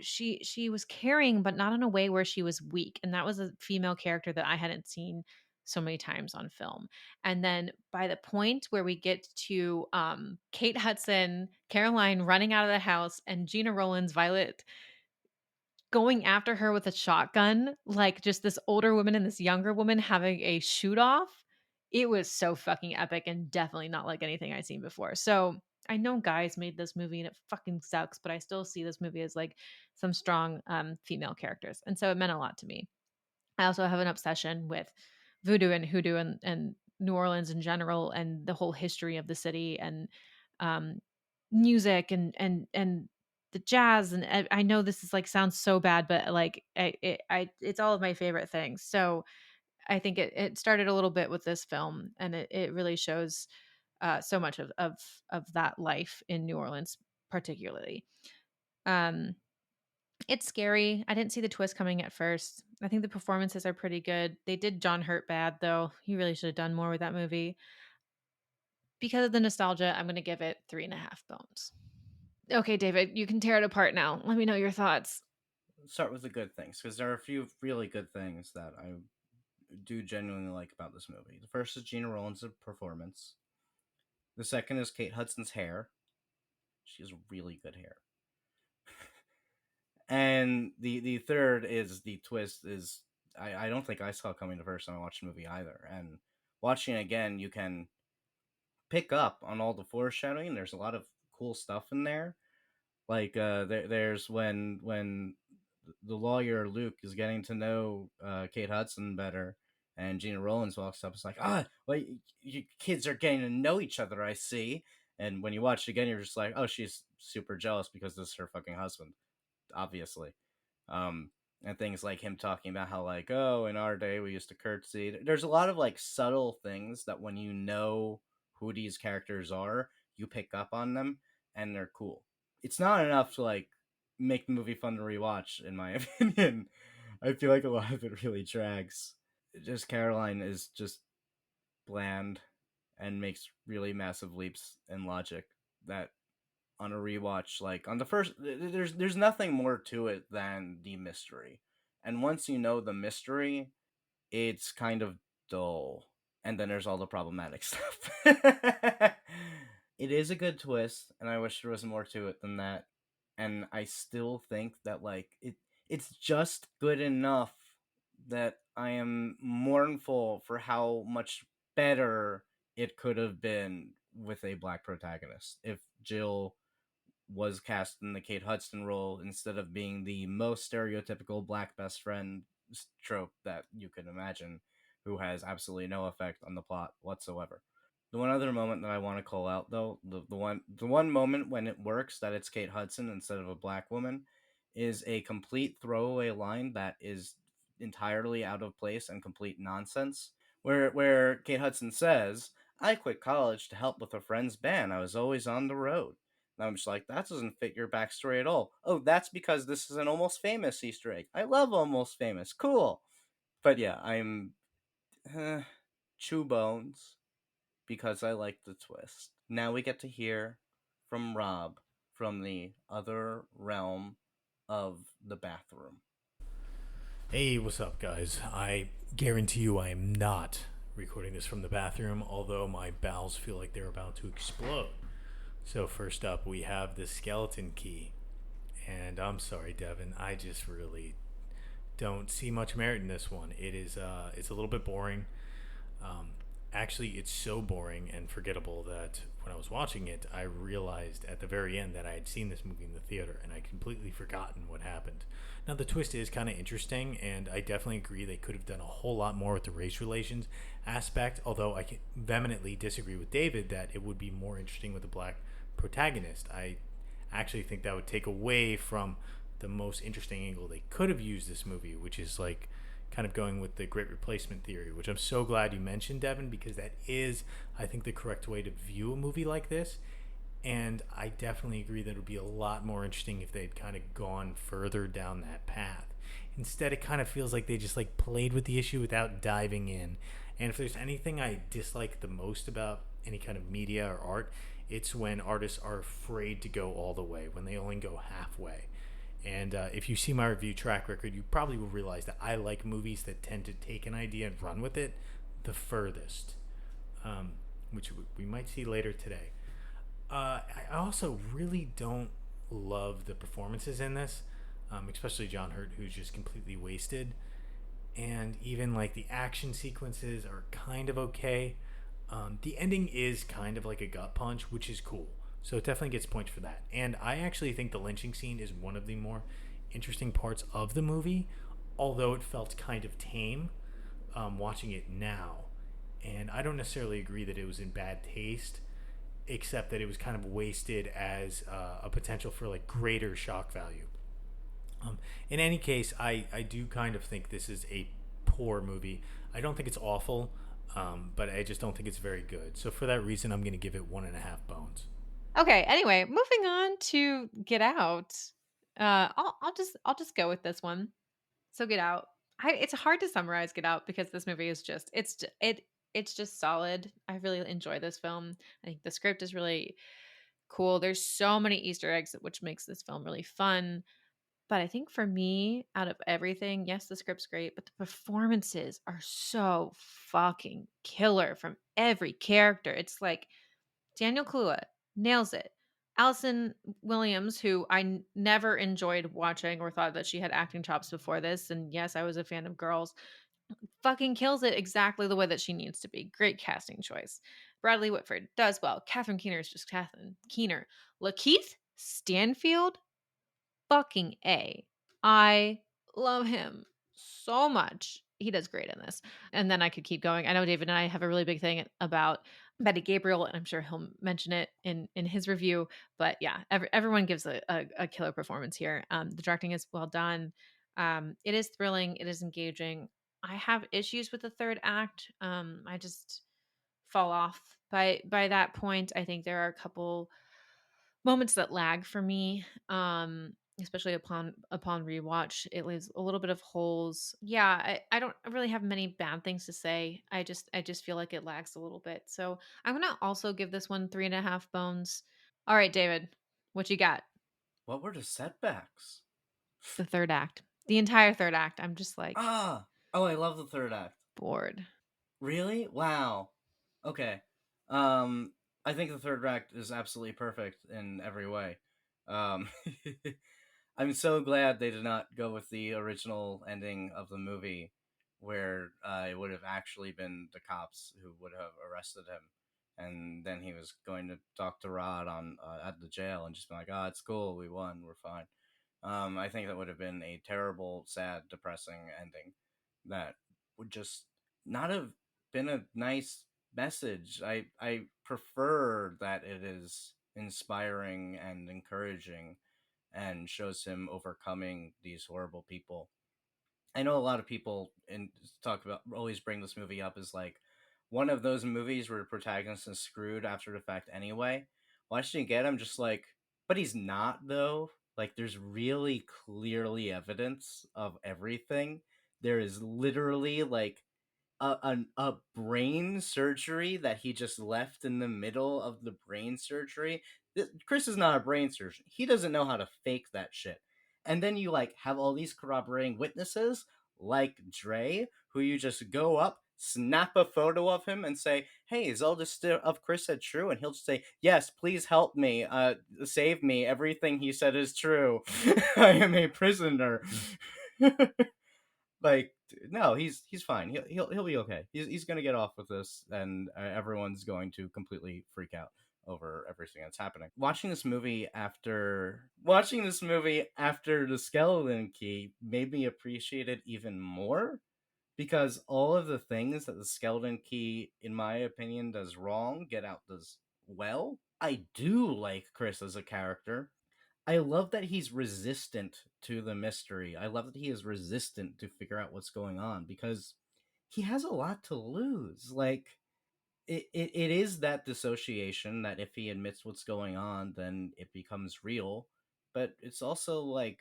she was caring, but not in a way where she was weak. And that was a female character that I hadn't seen so many times on film. And then by the point where we get to Kate Hudson, Caroline running out of the house, and Gina Rowlands, Violet going after her with a shotgun, like just this older woman and this younger woman having a shoot off. It was so fucking epic and definitely not like anything I've seen before. So I know guys made this movie and it fucking sucks, but I still see this movie as like some strong female characters. And so it meant a lot to me. I also have an obsession with voodoo and hoodoo and New Orleans in general and the whole history of the city and um, music and the jazz. And I know this is like sounds so bad, but like it's all of my favorite things. So I think it started a little bit with this film, and it really shows so much of that life in New Orleans, particularly. Um, it's scary. I didn't see the twist coming at first. I think the performances are pretty good. They did John Hurt bad, though. He really should have done more with that movie. Because of the nostalgia, I'm going to give it 3.5 bones. Okay, David, you can tear it apart now. Let me know your thoughts. Let's start with the good things, because there are a few really good things that I do genuinely like about this movie. The first is Gina Rowlands' performance. The second is Kate Hudson's hair. She has really good hair. And the third is the twist is I don't think I saw coming the first time I watched the movie either. And watching it again, you can pick up on all the foreshadowing. There's a lot of cool stuff in there. Like there's when the lawyer Luke is getting to know Kate Hudson better, and Gina Rowlands walks up. It's like, well, you kids are getting to know each other. I see. And when you watch it again, you're just like, oh, she's super jealous because this is her fucking husband, obviously. And things like him talking about how like, oh, in our day we used to curtsy. There's a lot of like subtle things that when you know who these characters are, you pick up on them, and they're cool. It's not enough to like make the movie fun to rewatch, in my opinion. I feel like a lot of it really drags. Just Caroline is just bland and makes really massive leaps in logic that on a rewatch, like on the first, there's nothing more to it than the mystery, and once you know the mystery, it's kind of dull, and then there's all the problematic stuff. It is a good twist, and I wish there was more to it than that. And I still think that like it's just good enough that I am mournful for how much better it could have been with a black protagonist. If Jill was cast in the Kate Hudson role instead of being the most stereotypical black best friend trope that you could imagine, who has absolutely no effect on the plot whatsoever. The one other moment that I want to call out, though, the one moment when it works that it's Kate Hudson instead of a black woman, is a complete throwaway line that is entirely out of place and complete nonsense. Where Kate Hudson says, "I quit college to help with a friend's band. I was always on the road." And I'm just like, that doesn't fit your backstory at all. Oh, that's because this is an Almost Famous Easter egg. I love Almost Famous. Cool. But yeah, I'm chew bones because I like the twist. Now we get to hear from Rob from the other realm of the bathroom. Hey, what's up, guys? I guarantee you I am not recording this from the bathroom, although my bowels feel like they're about to explode. So, first up, we have the skeleton key. And I'm sorry, Devin, I just really don't see much merit in this one. It's a little bit boring. Actually, it's so boring and forgettable that when I was watching it, I realized at the very end that I had seen this movie in the theater and I'd completely forgotten what happened. Now, the twist is kind of interesting, and I definitely agree they could have done a whole lot more with the race relations aspect, although I can vehemently disagree with David that it would be more interesting with a black protagonist. I actually think that would take away from the most interesting angle they could have used this movie, which is like kind of going with the great replacement theory, which I'm so glad you mentioned, Devin, because that is, I think, the correct way to view a movie like this. And I definitely agree that it would be a lot more interesting if they'd kind of gone further down that path. Instead, it kind of feels like they just like played with the issue without diving in. And if there's anything I dislike the most about any kind of media or art, it's when artists are afraid to go all the way, when they only go halfway. And if you see my review track record, you probably will realize that I like movies that tend to take an idea and run with it the furthest, which we might see later today. I also really don't love the performances in this, especially John Hurt, who's just completely wasted. And even like the action sequences are kind of okay. The ending is kind of like a gut punch, which is cool. So it definitely gets points for that. And I actually think the lynching scene is one of the more interesting parts of the movie, although it felt kind of tame watching it now. And I don't necessarily agree that it was in bad taste, except that it was kind of wasted as a potential for like greater shock value. In any case, I do kind of think this is a poor movie. I don't think it's awful, but I just don't think it's very good. So for that reason, I'm going to give it 1.5 bones. Okay. Anyway, moving on to Get Out. I'll just go with this one. So Get Out. It's hard to summarize Get Out because this movie is just it's just solid. I really enjoy this film. I think the script is really cool. There's so many Easter eggs, which makes this film really fun. But I think for me, out of everything, yes, the script's great, but the performances are so fucking killer from every character. It's like Daniel Kaluuya nails it. Allison Williams, who never enjoyed watching or thought that she had acting chops before this, and yes, I was a fan of Girls, fucking kills it exactly the way that she needs to be. Great casting choice. Bradley Whitford does well. Catherine Keener is just Catherine Keener. Lakeith Stanfield, fucking A. I love him so much. He does great in this. And then I could keep going. I know David and I have a really big thing about Betty Gabriel, and I'm sure he'll mention it in his review. But yeah, everyone gives a killer performance here. The directing is well done. It is thrilling. It is engaging. I have issues with the third act. I just fall off by that point. I think there are a couple moments that lag for me, especially upon rewatch. It leaves a little bit of holes. Yeah, I don't really have many bad things to say. I just feel like it lags a little bit. So I'm gonna also give this one 3.5 bones. All right, David, what you got? What were the setbacks? The third act, the entire third act. I'm just like Ah! Oh, I love the third act. bored. Really? Wow. Okay. I think the third act is absolutely perfect in every way. Um, I'm so glad they did not go with the original ending of the movie, where it would have actually been the cops who would have arrested him, and then he was going to talk to Rod on at the jail and just be like, "Oh, it's cool, we won, we're fine." I think that would have been a terrible, sad, depressing ending that would just not have been a nice message. I prefer that it is inspiring and encouraging and shows him overcoming these horrible people. I know a lot of people talk about always bring this movie up as like one of those movies where the protagonist is screwed after the fact anyway. Watching it again, I'm just like, but he's not though. Like, there's really clearly evidence of everything. There is literally like a brain surgery that he just left in the middle of the brain surgery. Chris is not a brain surgeon. He doesn't know how to fake that shit. And then you like have all these corroborating witnesses like Dre, who you just go up, snap a photo of him, and say, "Hey, is all this of Chris said true?" And he'll just say, "Yes, please help me, save me. Everything he said is true. I am a prisoner." Like, no, he's fine. He'll be okay. He's gonna get off with this, and everyone's going to completely freak out over everything that's happening. Watching this movie after the skeleton key made me appreciate it even more, because all of the things that the skeleton key, in my opinion, does wrong, Get Out does well. I do like Chris as a character. I love that he's resistant to the mystery. I love that he is resistant to figure out what's going on, because he has a lot to lose. Like, it is that dissociation that if he admits what's going on, then it becomes real. But it's also like,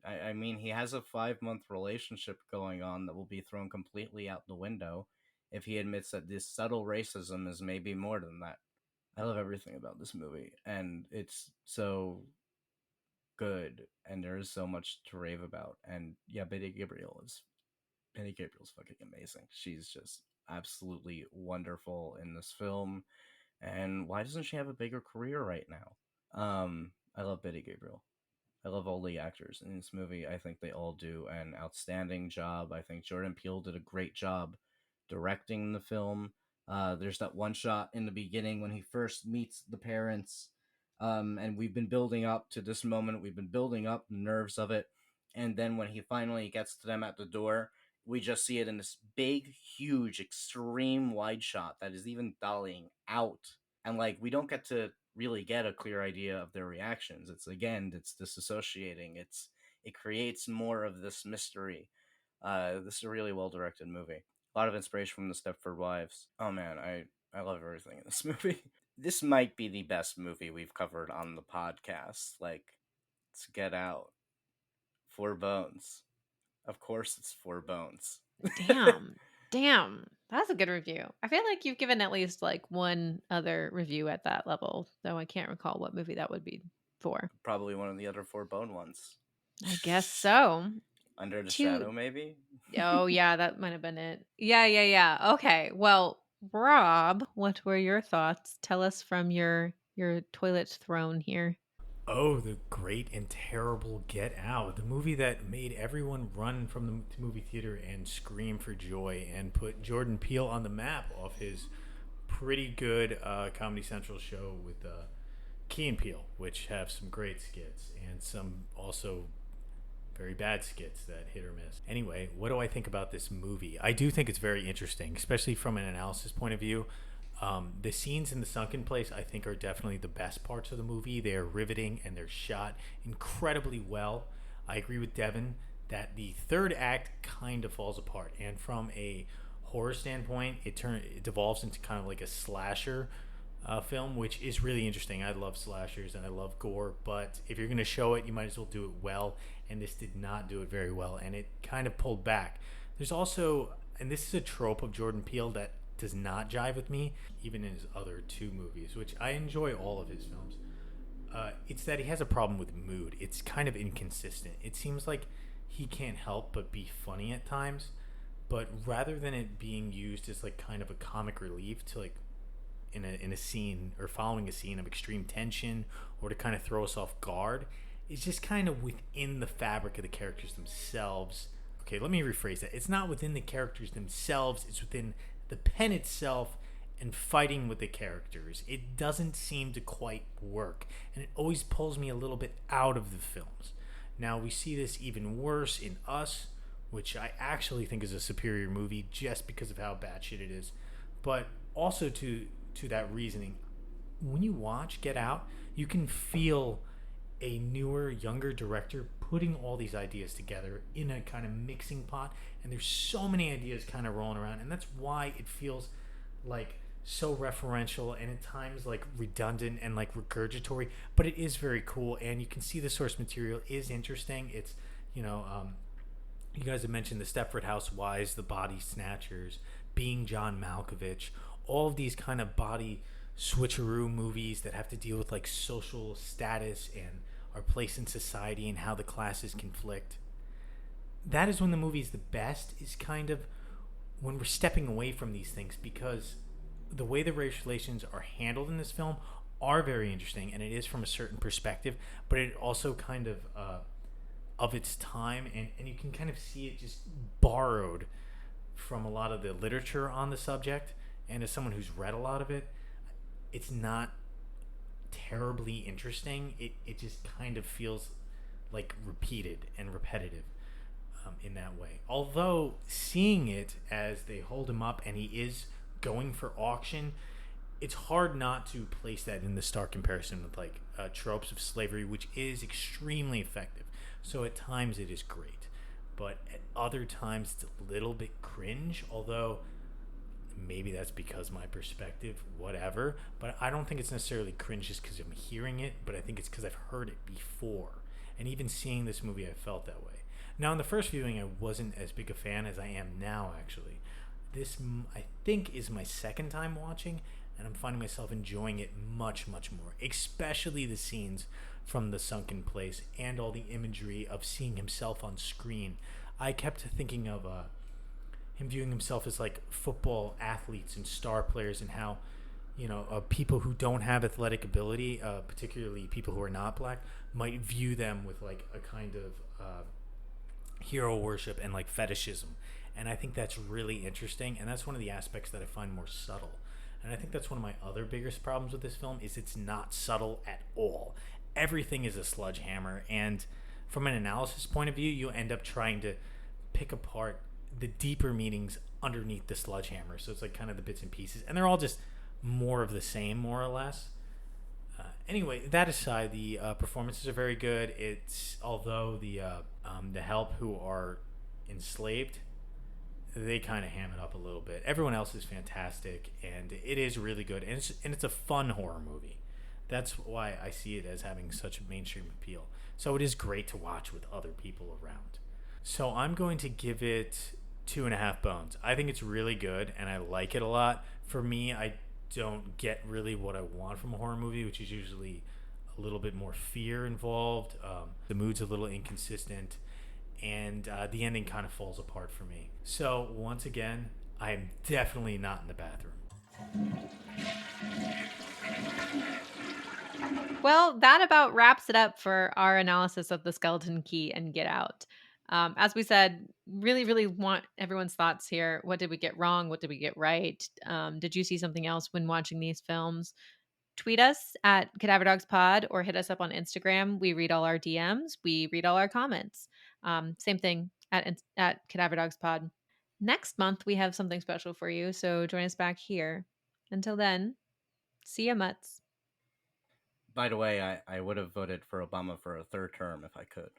I mean, he has a 5-month relationship going on that will be thrown completely out the window if he admits that this subtle racism is maybe more than that. I love everything about this movie, and it's so good, and there is so much to rave about. And yeah, Betty Gabriel's fucking amazing. She's just, absolutely wonderful in this film. And why doesn't she have a bigger career right now? I love Betty Gabriel. I love all the actors in this movie. I think they all do an outstanding job. I think Jordan Peele did a great job directing the film. There's that one shot in the beginning when he first meets the parents, and we've been building up to this moment. We've been building up the nerves of it, and then when he finally gets to them at the door, we just see it in this big, huge, extreme wide shot that is even dollying out, and like we don't get to really get a clear idea of their reactions. It's disassociating. It creates more of this mystery. This is a really well directed movie. A lot of inspiration from the Stepford Wives. Oh man, I love everything in this movie. This might be the best movie we've covered on the podcast. Like, let's Get Out. 4 Bones. Of course, it's 4 Bones. Damn. That's a good review. I feel like you've given at least like one other review at that level, though I can't recall what movie that would be for. Probably one of the other 4 Bone ones. I guess so. Under the Shadow, maybe? Oh, yeah, that might have been it. Yeah. Okay. Well, Rob, what were your thoughts? Tell us from your toilet throne here. Oh, the great and terrible Get Out, the movie that made everyone run from the movie theater and scream for joy and put Jordan Peele on the map off his pretty good Comedy Central show with Key and Peele, which have some great skits and some also very bad skits that hit or miss. Anyway, what do I think about this movie? I do think it's very interesting, especially from an analysis point of view. The scenes in the sunken place, I think, are definitely the best parts of the movie. They're riveting and they're shot incredibly well. I agree with Devin that the third act kind of falls apart. And from a horror standpoint, it devolves into kind of like a slasher film, which is really interesting. I love slashers and I love gore, but if you're going to show it, you might as well do it well. And this did not do it very well, and it kind of pulled back. There's also, and this is a trope of Jordan Peele that does not jive with me, even in his other 2 movies, which I enjoy all of his films. It's that he has a problem with mood. It's kind of inconsistent. It seems like he can't help but be funny at times, but rather than it being used as like kind of a comic relief to like in a scene or following a scene of extreme tension or to kind of throw us off guard, it's just kind of within the fabric of the characters themselves. Okay, let me rephrase that. It's not within the characters themselves, it's within the pen itself and fighting with the characters. It doesn't seem to quite work, and it always pulls me a little bit out of the films. Now, we see this even worse in Us, which I actually think is a superior movie just because of how batshit it is. But also to that reasoning, when you watch Get Out, you can feel a newer, younger director putting all these ideas together in a kind of mixing pot, and there's so many ideas kind of rolling around, and that's why it feels like so referential and at times like redundant and like regurgitory, but it is very cool, and you can see the source material is interesting. It's, you guys have mentioned the Stepford Housewives, the Body Snatchers, Being John Malkovich, all of these kind of body switcheroo movies that have to deal with like social status and our place in society and how the classes conflict. That is when the movie is the best, is kind of when we're stepping away from these things, because the way the race relations are handled in this film are very interesting, and it is from a certain perspective, but it also kind of its time, and you can kind of see it just borrowed from a lot of the literature on the subject. And as someone who's read a lot of it, it's not terribly interesting. It just kind of feels like repeated and repetitive in that way. Although seeing it as they hold him up and he is going for auction, it's hard not to place that in the stark comparison with like tropes of slavery, which is extremely effective. So at times it is great, but at other times it's a little bit cringe, although maybe that's because my perspective, whatever. But I don't think it's necessarily cringe just because I'm hearing it, but I think it's because I've heard it before. And even seeing this movie, I felt that way. Now, in the first viewing, I wasn't as big a fan as I am now, actually. This, I think, is my second time watching, and I'm finding myself enjoying it much, much more. Especially the scenes from the sunken place and all the imagery of seeing himself on screen. I kept thinking of him viewing himself as like football athletes and star players, and how people who don't have athletic ability, particularly people who are not black, might view them with like a kind of hero worship and like fetishism. And I think that's really interesting, and that's one of the aspects that I find more subtle. And I think that's one of my other biggest problems with this film is it's not subtle at all. Everything is a sledgehammer, and from an analysis point of view, you end up trying to pick apart the deeper meanings underneath the sledgehammer. So it's like kind of the bits and pieces, and they're all just more of the same, more or less. Anyway, that aside, the performances are very good. It's although the help who are enslaved, they kind of ham it up a little bit. Everyone else is fantastic, and it is really good, and it's a fun horror movie. That's why I see it as having such mainstream appeal. So it is great to watch with other people around. So I'm going to give it 2.5 bones. I think it's really good, and I like it a lot. For me, I don't get really what I want from a horror movie, which is usually a little bit more fear involved. The mood's a little inconsistent, and the ending kind of falls apart for me. So once again, I am definitely not in the bathroom. Well, that about wraps it up for our analysis of The Skeleton Key and Get Out. As we said, really, really want everyone's thoughts here. What did we get wrong? What did we get right? Did you see something else when watching these films? Tweet us at cadaverdogspod or hit us up on Instagram. We read all our DMs. We read all our comments. Same thing at cadaverdogspod. Next month, we have something special for you, so join us back here. Until then, see ya, mutts. By the way, I would have voted for Obama for a third term if I could.